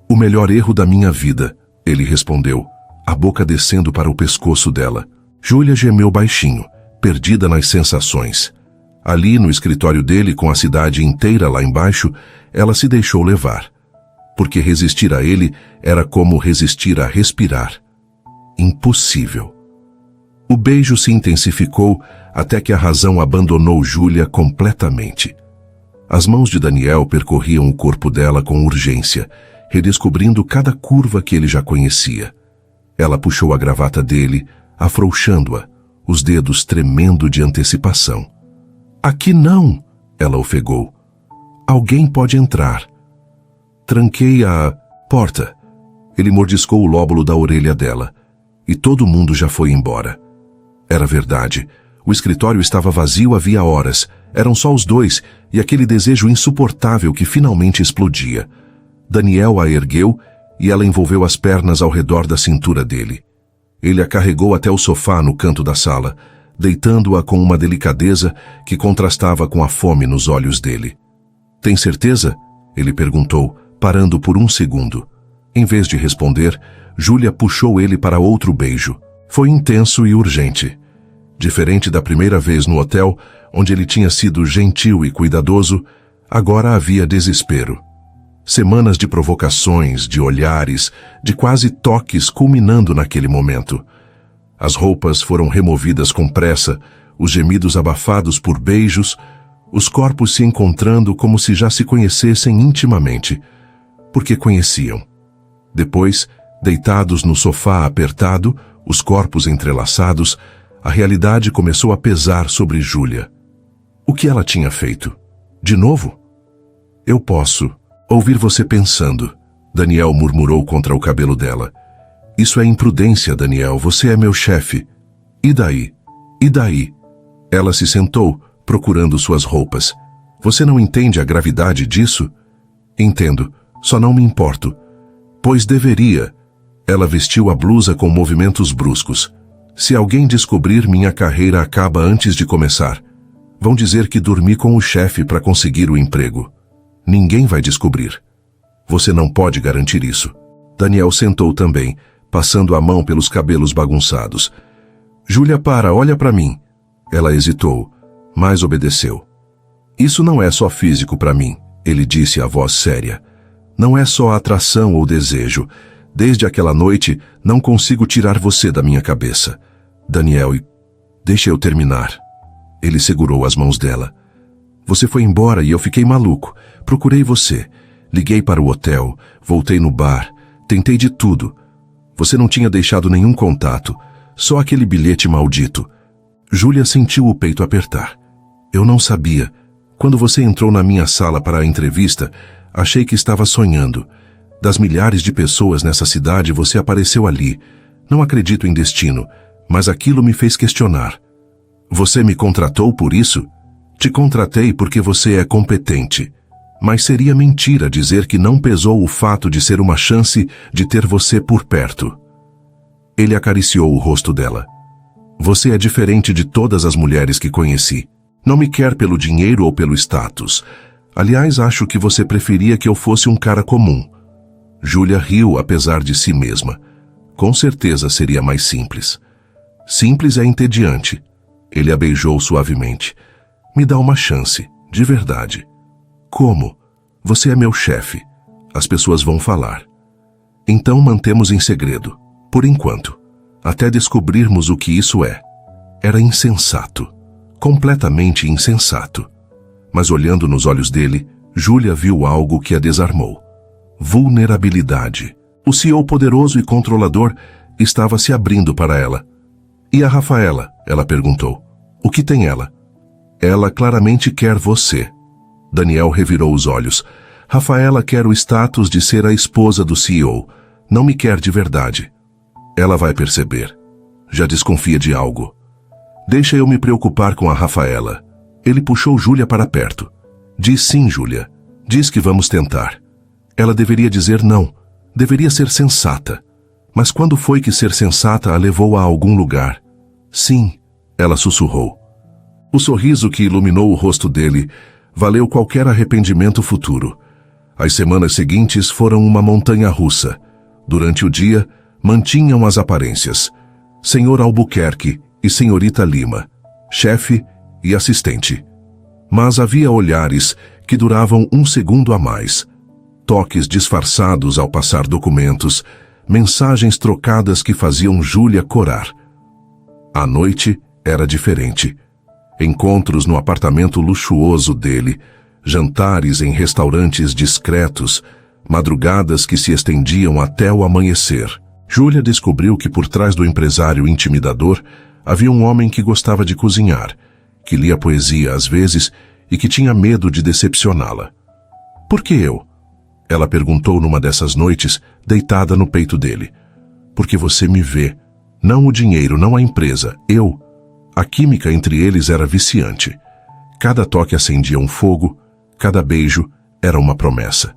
O melhor erro da minha vida, ele respondeu, a boca descendo para o pescoço dela. Júlia gemeu baixinho, perdida nas sensações. Ali, no escritório dele, com a cidade inteira lá embaixo, ela se deixou levar. Porque resistir a ele era como resistir a respirar. Impossível. O beijo se intensificou até que a razão abandonou Júlia completamente. As mãos de Daniel percorriam o corpo dela com urgência, redescobrindo cada curva que ele já conhecia. Ela puxou a gravata dele, afrouxando-a, os dedos tremendo de antecipação. Aqui não, ela ofegou. Alguém pode entrar. Tranquei a porta. Ele mordiscou o lóbulo da orelha dela. E todo mundo já foi embora. Era verdade. O escritório estava vazio havia horas. Eram só os dois e aquele desejo insuportável que finalmente explodia. Daniel a ergueu e ela envolveu as pernas ao redor da cintura dele. Ele a carregou até o sofá no canto da sala, deitando-a com uma delicadeza que contrastava com a fome nos olhos dele. Tem certeza? Ele perguntou, parando por um segundo. Em vez de responder, Júlia puxou ele para outro beijo. Foi intenso e urgente. Diferente da primeira vez no hotel, onde ele tinha sido gentil e cuidadoso, agora havia desespero. Semanas de provocações, de olhares, de quase toques culminando naquele momento. As roupas foram removidas com pressa, os gemidos abafados por beijos, os corpos se encontrando como se já se conhecessem intimamente, porque conheciam. Depois, deitados no sofá apertado, os corpos entrelaçados, a realidade começou a pesar sobre Júlia. O que ela tinha feito? De novo? Eu posso ouvir você pensando, Daniel murmurou contra o cabelo dela. Isso é imprudência, Daniel, você é meu chefe. E daí? E daí? Ela se sentou, procurando suas roupas. Você não entende a gravidade disso? Entendo, só não me importo. Pois deveria. Ela vestiu a blusa com movimentos bruscos. Se alguém descobrir, minha carreira acaba antes de começar. Vão dizer que dormi com o chefe para conseguir o emprego. Ninguém vai descobrir. Você não pode garantir isso. Daniel sentou também, passando a mão pelos cabelos bagunçados. Júlia, olha para mim. Ela hesitou, mas obedeceu. Isso não é só físico para mim, ele disse a voz séria. Não é só atração ou desejo. Desde aquela noite, não consigo tirar você da minha cabeça. Daniel, deixa eu terminar. Ele segurou as mãos dela. Você foi embora e eu fiquei maluco. Procurei você. Liguei para o hotel, voltei no bar, tentei de tudo. Você não tinha deixado nenhum contato, só aquele bilhete maldito. Júlia sentiu o peito apertar. Eu não sabia. Quando você entrou na minha sala para a entrevista, achei que estava sonhando. Das milhares de pessoas nessa cidade, você apareceu ali. Não acredito em destino, mas aquilo me fez questionar. Você me contratou por isso? Te contratei porque você é competente. Mas seria mentira dizer que não pesou o fato de ser uma chance de ter você por perto. Ele acariciou o rosto dela. Você é diferente de todas as mulheres que conheci. Não me quer pelo dinheiro ou pelo status. Aliás, acho que você preferia que eu fosse um cara comum. Júlia riu apesar de si mesma. Com certeza seria mais simples. Simples é entediante. Ele a beijou suavemente. Me dá uma chance, de verdade. Como? Você é meu chefe. As pessoas vão falar. Então mantemos em segredo, por enquanto, até descobrirmos o que isso é. Era insensato. Completamente insensato. Mas olhando nos olhos dele, Júlia viu algo que a desarmou. Vulnerabilidade. O CEO poderoso e controlador estava se abrindo para ela. E a Rafaela? Ela perguntou. O que tem ela? Ela claramente quer você. Daniel revirou os olhos. Rafaela quer o status de ser a esposa do CEO. Não me quer de verdade. Ela vai perceber. Já desconfia de algo. Deixa eu me preocupar com a Rafaela. Ele puxou Júlia para perto. Diz sim, Júlia. Diz que vamos tentar. Ela deveria dizer não. Deveria ser sensata. Mas quando foi que ser sensata a levou a algum lugar? Sim, Ela sussurrou. O sorriso que iluminou o rosto dele valeu qualquer arrependimento futuro. As semanas seguintes foram uma montanha-russa. Durante o dia, mantinham as aparências. Senhor Albuquerque e Senhorita Lima, chefe e assistente. Mas havia olhares que duravam um segundo a mais. Toques disfarçados ao passar documentos, mensagens trocadas que faziam Júlia corar. A noite era diferente. Encontros no apartamento luxuoso dele, jantares em restaurantes discretos, madrugadas que se estendiam até o amanhecer. Júlia descobriu que por trás do empresário intimidador havia um homem que gostava de cozinhar, que lia poesia às vezes e que tinha medo de decepcioná-la. Por que eu? Ela perguntou numa dessas noites, deitada no peito dele. Porque você me vê. Não o dinheiro, não a empresa. Eu. A química entre eles era viciante. Cada toque acendia um fogo, cada beijo era uma promessa.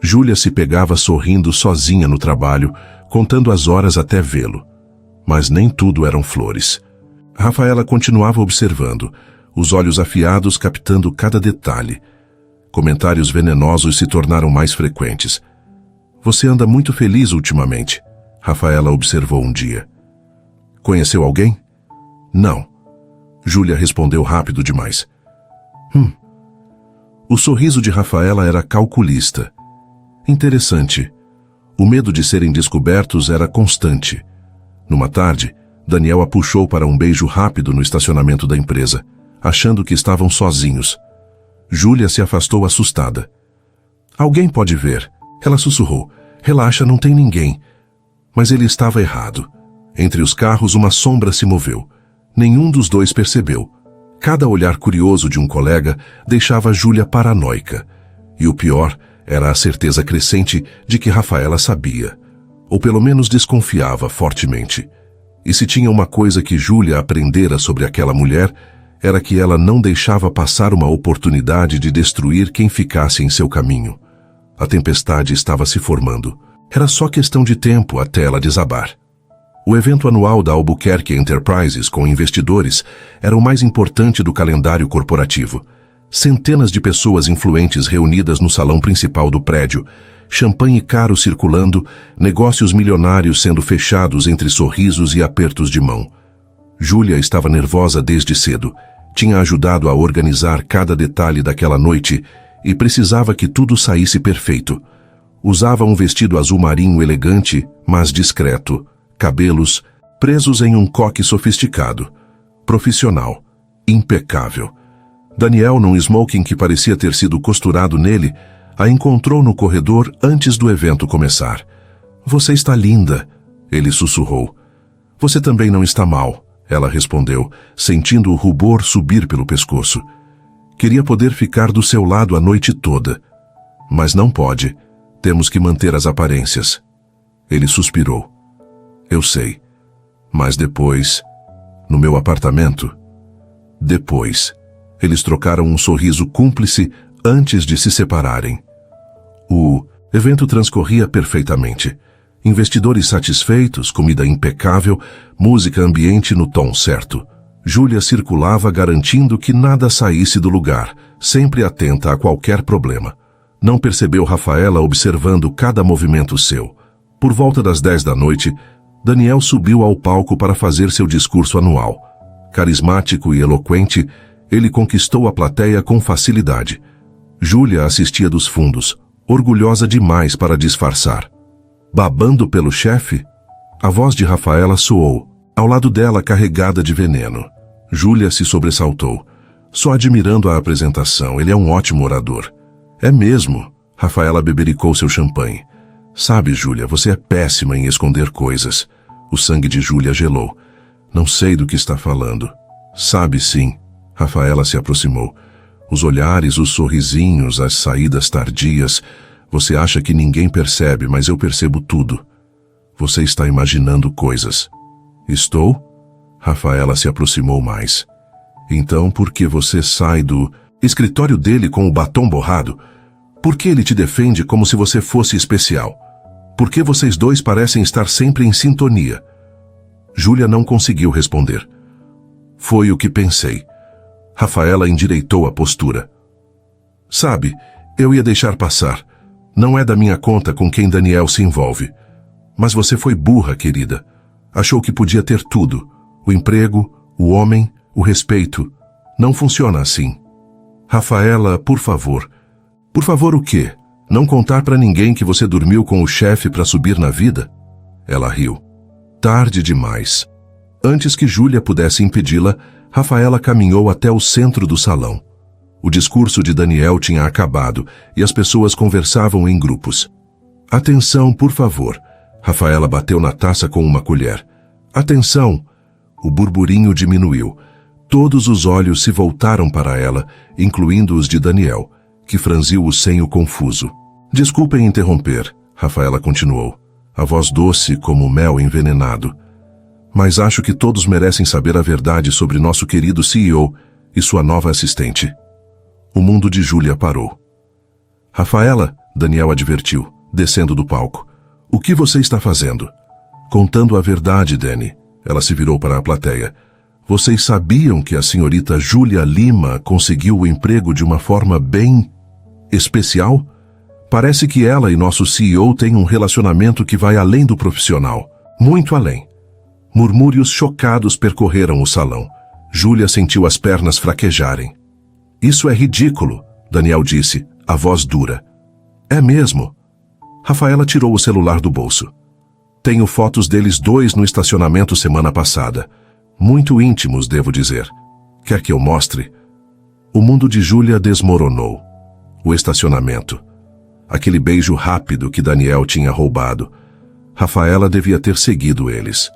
Júlia se pegava sorrindo sozinha no trabalho, contando as horas até vê-lo. Mas nem tudo eram flores. Rafaela continuava observando, os olhos afiados captando cada detalhe. Comentários venenosos se tornaram mais frequentes. Você anda muito feliz ultimamente, Rafaela observou um dia. Conheceu alguém? Não. Júlia respondeu rápido demais. O sorriso de Rafaela era calculista. Interessante. O medo de serem descobertos era constante. Numa tarde, Daniel a puxou para um beijo rápido no estacionamento da empresa, achando que estavam sozinhos. Júlia se afastou assustada. Alguém pode ver, ela sussurrou. Relaxa, não tem ninguém. Mas ele estava errado. Entre os carros, uma sombra se moveu. Nenhum dos dois percebeu. Cada olhar curioso de um colega deixava Júlia paranoica. E o pior era a certeza crescente de que Rafaela sabia. Ou pelo menos desconfiava fortemente. E se tinha uma coisa que Júlia aprendera sobre aquela mulher, era que ela não deixava passar uma oportunidade de destruir quem ficasse em seu caminho. A tempestade estava se formando. Era só questão de tempo até ela desabar. O evento anual da Albuquerque Enterprises com investidores era o mais importante do calendário corporativo. Centenas de pessoas influentes reunidas no salão principal do prédio, champanhe caro circulando, negócios milionários sendo fechados entre sorrisos e apertos de mão. Júlia estava nervosa desde cedo. Tinha ajudado a organizar cada detalhe daquela noite e precisava que tudo saísse perfeito. Usava um vestido azul marinho elegante, mas discreto, cabelos presos em um coque sofisticado, profissional, impecável. Daniel, num smoking que parecia ter sido costurado nele, a encontrou no corredor antes do evento começar. Você está linda, ele sussurrou. Você também não está mal, ela respondeu, sentindo o rubor subir pelo pescoço. Queria poder ficar do seu lado a noite toda. Mas não pode. Temos que manter as aparências. Ele suspirou. Eu sei. Mas depois, no meu apartamento, depois, eles trocaram um sorriso cúmplice antes de se separarem. O evento transcorria perfeitamente. Investidores satisfeitos, comida impecável, música ambiente no tom certo. Júlia circulava garantindo que nada saísse do lugar, sempre atenta a qualquer problema. Não percebeu Rafaela observando cada movimento seu. Por volta das 10 da noite, Daniel subiu ao palco para fazer seu discurso anual. Carismático e eloquente, ele conquistou a plateia com facilidade. Júlia assistia dos fundos, orgulhosa demais para disfarçar. Babando pelo chefe? A voz de Rafaela soou, ao lado dela carregada de veneno. Júlia se sobressaltou, só admirando a apresentação. Ele é um ótimo orador. É mesmo? Rafaela bebericou seu champanhe. Sabe, Júlia, você é péssima em esconder coisas. O sangue de Júlia gelou. Não sei do que está falando. Sabe sim. Rafaela se aproximou. Os olhares, os sorrisinhos, as saídas tardias. Você acha que ninguém percebe, mas eu percebo tudo. Você está imaginando coisas. Estou? Rafaela se aproximou mais. Então, por que você sai do escritório dele com o batom borrado? Por que ele te defende como se você fosse especial? Por que vocês dois parecem estar sempre em sintonia? Júlia não conseguiu responder. Foi o que pensei. Rafaela endireitou a postura. Sabe, eu ia deixar passar. Não é da minha conta com quem Daniel se envolve. Mas você foi burra, querida. Achou que podia ter tudo. O emprego, o homem, o respeito. Não funciona assim. Rafaela, por favor. Por favor o quê? Não contar pra ninguém que você dormiu com o chefe pra subir na vida? Ela riu. Tarde demais. Antes que Júlia pudesse impedi-la, Rafaela caminhou até o centro do salão. O discurso de Daniel tinha acabado e as pessoas conversavam em grupos. Atenção, por favor. Rafaela bateu na taça com uma colher. Atenção! O burburinho diminuiu. Todos os olhos se voltaram para ela, incluindo os de Daniel, que franziu o senho confuso. Desculpem interromper, Rafaela continuou, a voz doce como mel envenenado. Mas acho que todos merecem saber a verdade sobre nosso querido CEO e sua nova assistente. O mundo de Júlia parou. Rafaela, Daniel advertiu, descendo do palco. O que você está fazendo? Contando a verdade, Dani. Ela se virou para a plateia. Vocês sabiam que a senhorita Júlia Lima conseguiu o emprego de uma forma bem especial? Parece que ela e nosso CEO têm um relacionamento que vai além do profissional. Muito além. Murmúrios chocados percorreram o salão. Júlia sentiu as pernas fraquejarem. Isso é ridículo, Daniel disse, a voz dura. É mesmo? Rafaela tirou o celular do bolso. Tenho fotos deles dois no estacionamento semana passada. Muito íntimos, devo dizer. Quer que eu mostre? O mundo de Júlia desmoronou. O estacionamento. Aquele beijo rápido que Daniel tinha roubado. Rafaela devia ter seguido eles.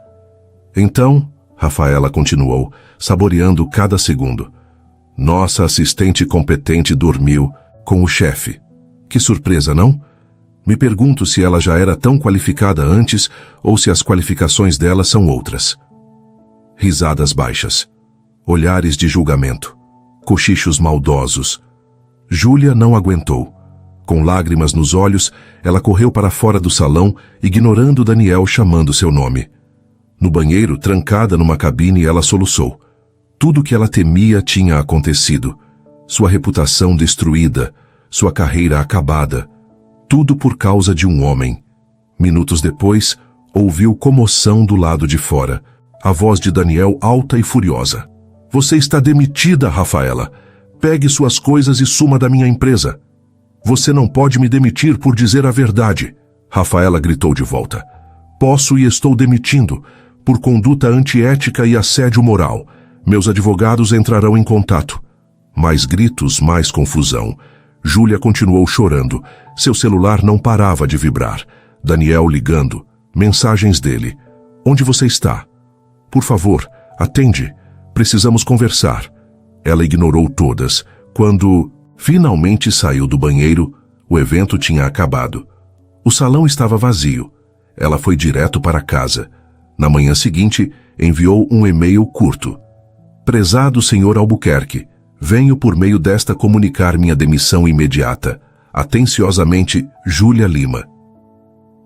Então, Rafaela continuou, saboreando cada segundo. Nossa assistente competente dormiu com o chefe. Que surpresa, não? Me pergunto se ela já era tão qualificada antes ou se as qualificações dela são outras. Risadas baixas. Olhares de julgamento. Cochichos maldosos. Júlia não aguentou. Com lágrimas nos olhos, ela correu para fora do salão, ignorando Daniel chamando seu nome. No banheiro, trancada numa cabine, ela soluçou. Tudo o que ela temia tinha acontecido. Sua reputação destruída, sua carreira acabada. Tudo por causa de um homem. Minutos depois, ouviu comoção do lado de fora. A voz de Daniel alta e furiosa. Você está demitida, Rafaela. Pegue suas coisas e suma da minha empresa. Você não pode me demitir por dizer a verdade. Rafaela gritou de volta. Posso e estou demitindo, por conduta antiética e assédio moral. Meus advogados entrarão em contato. Mais gritos, mais confusão. Júlia continuou chorando. Seu celular não parava de vibrar. Daniel ligando. Mensagens dele. Onde você está? Por favor, atende. Precisamos conversar. Ela ignorou todas. Quando finalmente saiu do banheiro, o evento tinha acabado. O salão estava vazio. Ela foi direto para casa. Na manhã seguinte, enviou um e-mail curto. Prezado Sr. Albuquerque, venho por meio desta comunicar minha demissão imediata. Atenciosamente, Júlia Lima.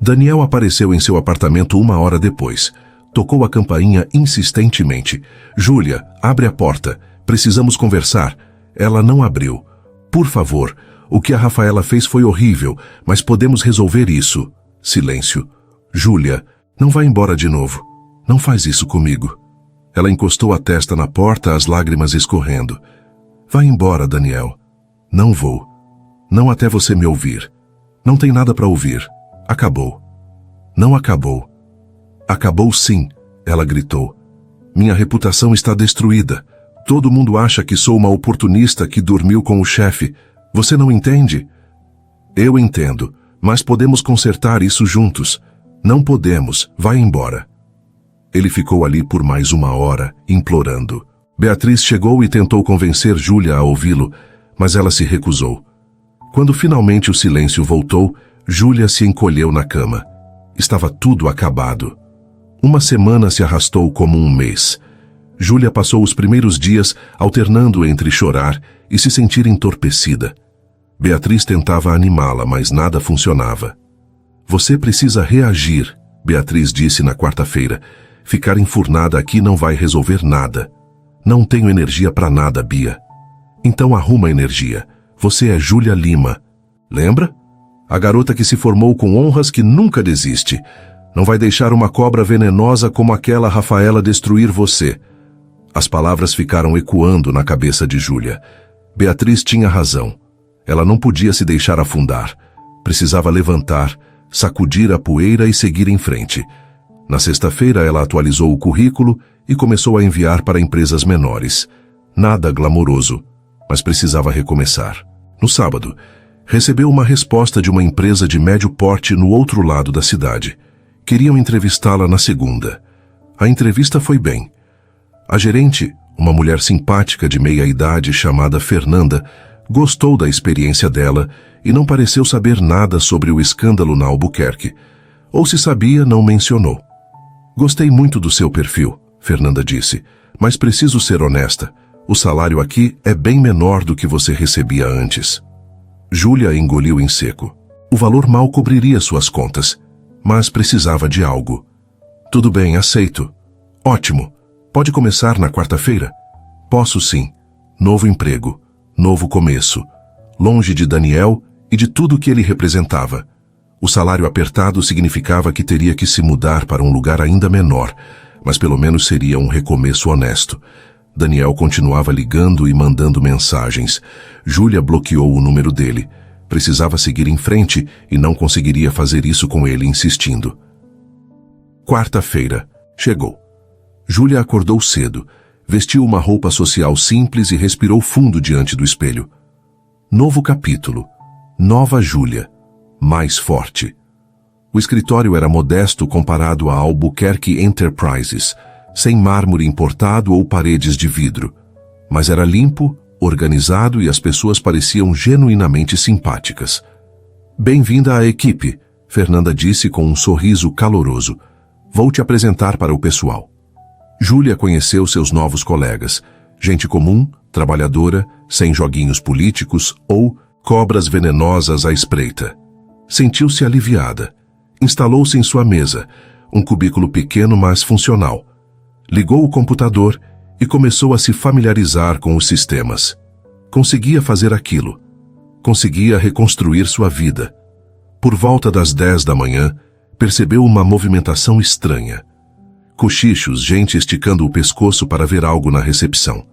Daniel apareceu em seu apartamento 1 hora depois. Tocou a campainha insistentemente. Júlia, abre a porta. Precisamos conversar. Ela não abriu. Por favor, o que a Rafaela fez foi horrível, mas podemos resolver isso. Silêncio. Júlia, não vá embora de novo. Não faz isso comigo. Ela encostou a testa na porta, as lágrimas escorrendo. Vá embora, Daniel. Não vou. Não até você me ouvir. Não tem nada para ouvir. Acabou. Não acabou. Acabou sim, ela gritou. Minha reputação está destruída. Todo mundo acha que sou uma oportunista que dormiu com o chefe. Você não entende? Eu entendo, mas podemos consertar isso juntos. Não podemos. Vai embora. Ele ficou ali por mais 1 hora, implorando. Beatriz chegou e tentou convencer Júlia a ouvi-lo, mas ela se recusou. Quando finalmente o silêncio voltou, Júlia se encolheu na cama. Estava tudo acabado. 1 semana se arrastou como 1 mês. Júlia passou os primeiros dias alternando entre chorar e se sentir entorpecida. Beatriz tentava animá-la, mas nada funcionava. Você precisa reagir, Beatriz disse na quarta-feira. Ficar enfurnada aqui não vai resolver nada. Não tenho energia para nada, Bia. Então arruma energia. Você é Júlia Lima. Lembra? A garota que se formou com honras, que nunca desiste. Não vai deixar uma cobra venenosa como aquela Rafaela destruir você. As palavras ficaram ecoando na cabeça de Júlia. Beatriz tinha razão. Ela não podia se deixar afundar. Precisava levantar, sacudir a poeira e seguir em frente. Na sexta-feira, ela atualizou o currículo e começou a enviar para empresas menores. Nada glamouroso, mas precisava recomeçar. No sábado, recebeu uma resposta de uma empresa de médio porte no outro lado da cidade. Queriam entrevistá-la na segunda. A entrevista foi bem. A gerente, uma mulher simpática de meia-idade chamada Fernanda, gostou da experiência dela e não pareceu saber nada sobre o escândalo na Albuquerque. Ou se sabia, não mencionou. Gostei muito do seu perfil, Fernanda disse, mas preciso ser honesta. O salário aqui é bem menor do que você recebia antes. Júlia engoliu em seco. O valor mal cobriria suas contas, mas precisava de algo. Tudo bem, aceito. Ótimo. Pode começar na quarta-feira? Posso sim. Novo emprego, novo começo. Longe de Daniel e de tudo que ele representava. O salário apertado significava que teria que se mudar para um lugar ainda menor, mas pelo menos seria um recomeço honesto. Daniel continuava ligando e mandando mensagens. Júlia bloqueou o número dele. Precisava seguir em frente e não conseguiria fazer isso com ele insistindo. Quarta-feira. Chegou. Júlia acordou cedo, vestiu uma roupa social simples e respirou fundo diante do espelho. Novo capítulo. Nova Júlia. Mais forte. O escritório era modesto comparado a Albuquerque Enterprises, sem mármore importado ou paredes de vidro. Mas era limpo, organizado e as pessoas pareciam genuinamente simpáticas. Bem-vinda à equipe, Fernanda disse com um sorriso caloroso. Vou te apresentar para o pessoal. Júlia conheceu seus novos colegas, gente comum, trabalhadora, sem joguinhos políticos ou cobras venenosas à espreita. Sentiu-se aliviada. Instalou-se em sua mesa, um cubículo pequeno mas funcional. Ligou o computador e começou a se familiarizar com os sistemas. Conseguia fazer aquilo. Conseguia reconstruir sua vida. Por volta das 10 da manhã, percebeu uma movimentação estranha. Cochichos, gente esticando o pescoço para ver algo na recepção.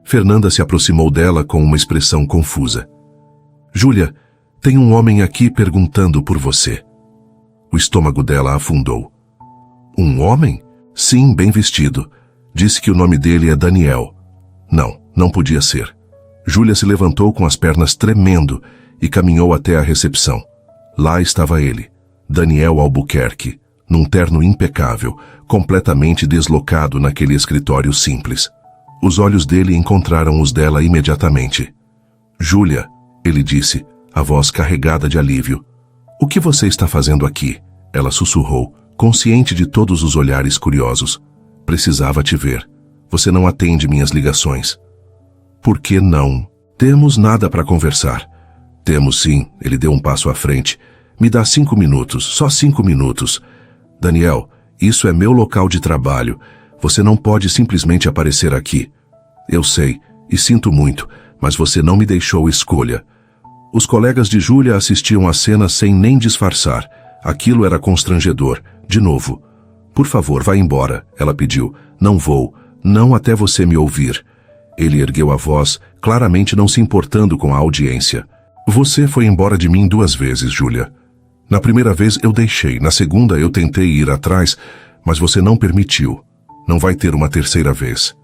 Fernanda se aproximou dela com uma expressão confusa. Júlia, tem um homem aqui perguntando por você. O estômago dela afundou. Um homem? Sim, bem vestido. Disse que o nome dele é Daniel. Não podia ser. Júlia se levantou com as pernas tremendo e caminhou até a recepção. Lá estava ele, Daniel Albuquerque, num terno impecável, completamente deslocado naquele escritório simples. Os olhos dele encontraram os dela imediatamente. Júlia, ele disse, a voz carregada de alívio. O que você está fazendo aqui? Ela sussurrou, consciente de todos os olhares curiosos. Precisava te ver. Você não atende minhas ligações. Por que não? Temos nada para conversar. Temos sim, ele deu um passo à frente. Me dá 5 minutos, só 5 minutos. Daniel, isso é meu local de trabalho. Você não pode simplesmente aparecer aqui. Eu sei, e sinto muito, mas você não me deixou escolha. Os colegas de Júlia assistiam à cena sem nem disfarçar. Aquilo era constrangedor. De novo. Por favor, vá embora, ela pediu. Não vou. Não até você me ouvir. Ele ergueu a voz, claramente não se importando com a audiência. Você foi embora de mim 2 vezes, Júlia. Na primeira vez eu deixei, na segunda eu tentei ir atrás, mas você não permitiu. Não vai ter uma terceira vez.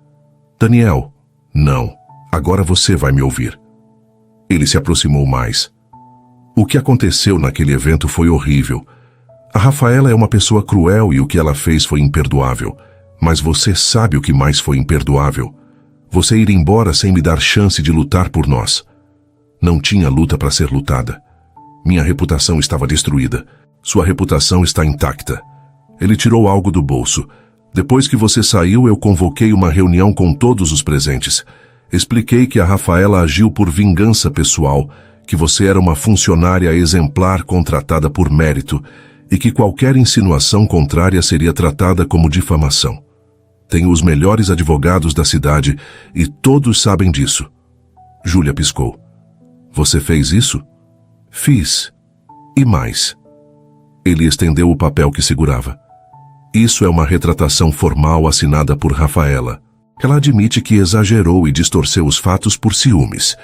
Daniel, não. Agora você vai me ouvir. Ele se aproximou mais. O que aconteceu naquele evento foi horrível. A Rafaela é uma pessoa cruel e o que ela fez foi imperdoável. Mas você sabe o que mais foi imperdoável? Você ir embora sem me dar chance de lutar por nós. Não tinha luta para ser lutada. Minha reputação estava destruída. Sua reputação está intacta. Ele tirou algo do bolso. Depois que você saiu, eu convoquei uma reunião com todos os presentes. Expliquei que a Rafaela agiu por vingança pessoal, que você era uma funcionária exemplar contratada por mérito e que qualquer insinuação contrária seria tratada como difamação. Tenho os melhores advogados da cidade e todos sabem disso. Júlia piscou. Você fez isso? Fiz. E mais. Ele estendeu o papel que segurava. Isso é uma retratação formal assinada por Rafaela. Ela admite que exagerou e distorceu os fatos por ciúmes.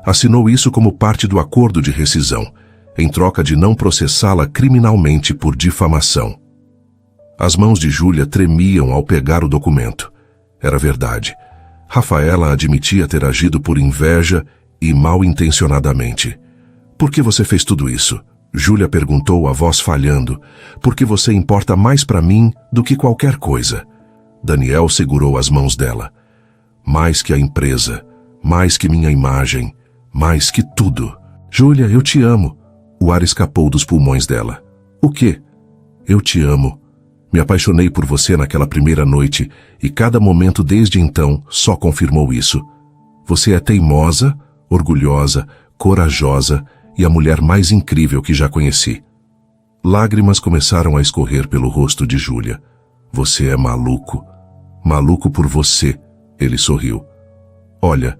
Assinou isso como parte do acordo de rescisão, em troca de não processá-la criminalmente por difamação. As mãos de Júlia tremiam ao pegar o documento. Era verdade. Rafaela admitia ter agido por inveja e mal-intencionadamente. Por que você fez tudo isso? Júlia perguntou, a voz falhando. Porque você importa mais para mim do que qualquer coisa. Daniel segurou as mãos dela. Mais que a empresa, mais que minha imagem, mais que tudo. Júlia, eu te amo. O ar escapou dos pulmões dela. O quê? Eu te amo. Me apaixonei por você naquela primeira noite e cada momento desde então só confirmou isso. Você é teimosa, orgulhosa, corajosa e a mulher mais incrível que já conheci. Lágrimas começaram a escorrer pelo rosto de Júlia. Você é maluco. Maluco por você, ele sorriu. Olha,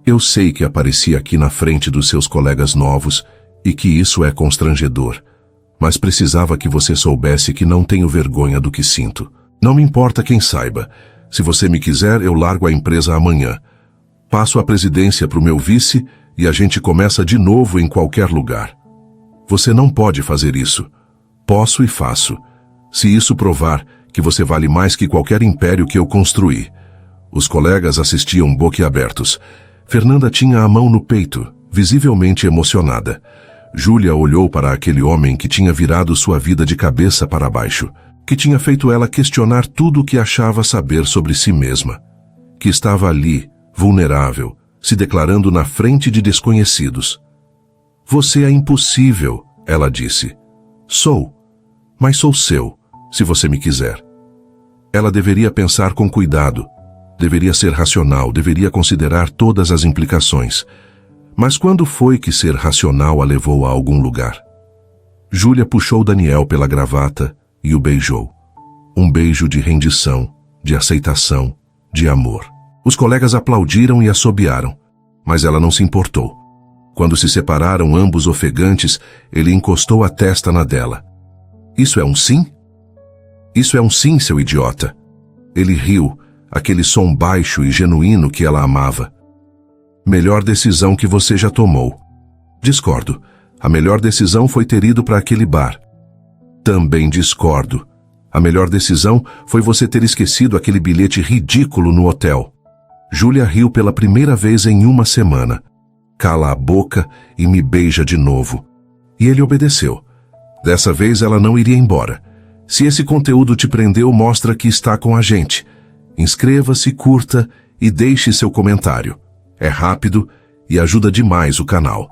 eu sei que apareci aqui na frente dos seus colegas novos e que isso é constrangedor, mas precisava que você soubesse que não tenho vergonha do que sinto. Não me importa quem saiba. Se você me quiser, eu largo a empresa amanhã. Passo a presidência para o meu vice e a gente começa de novo em qualquer lugar. Você não pode fazer isso. Posso e faço. Se isso provar que você vale mais que qualquer império que eu construí. Os colegas assistiam boquiabertos. Fernanda tinha a mão no peito, visivelmente emocionada. Júlia olhou para aquele homem que tinha virado sua vida de cabeça para baixo, que tinha feito ela questionar tudo o que achava saber sobre si mesma, que estava ali, vulnerável, se declarando na frente de desconhecidos. Você é impossível, ela disse. Sou, mas sou seu, se você me quiser. Ela deveria pensar com cuidado, deveria ser racional, deveria considerar todas as implicações. Mas quando foi que ser racional a levou a algum lugar? Júlia puxou Daniel pela gravata e o beijou. Um beijo de rendição, de aceitação, de amor. Os colegas aplaudiram e assobiaram, mas ela não se importou. Quando se separaram ambos ofegantes, ele encostou a testa na dela. Isso é um sim? Isso é um sim, seu idiota. Ele riu, aquele som baixo e genuíno que ela amava. Melhor decisão que você já tomou. Discordo. A melhor decisão foi ter ido para aquele bar. Também discordo. A melhor decisão foi você ter esquecido aquele bilhete ridículo no hotel. Júlia riu pela primeira vez em uma semana. Cala a boca e me beija de novo. E ele obedeceu. Dessa vez ela não iria embora. Se esse conteúdo te prendeu, mostra que está com a gente. Inscreva-se, curta e deixe seu comentário. É rápido e ajuda demais o canal.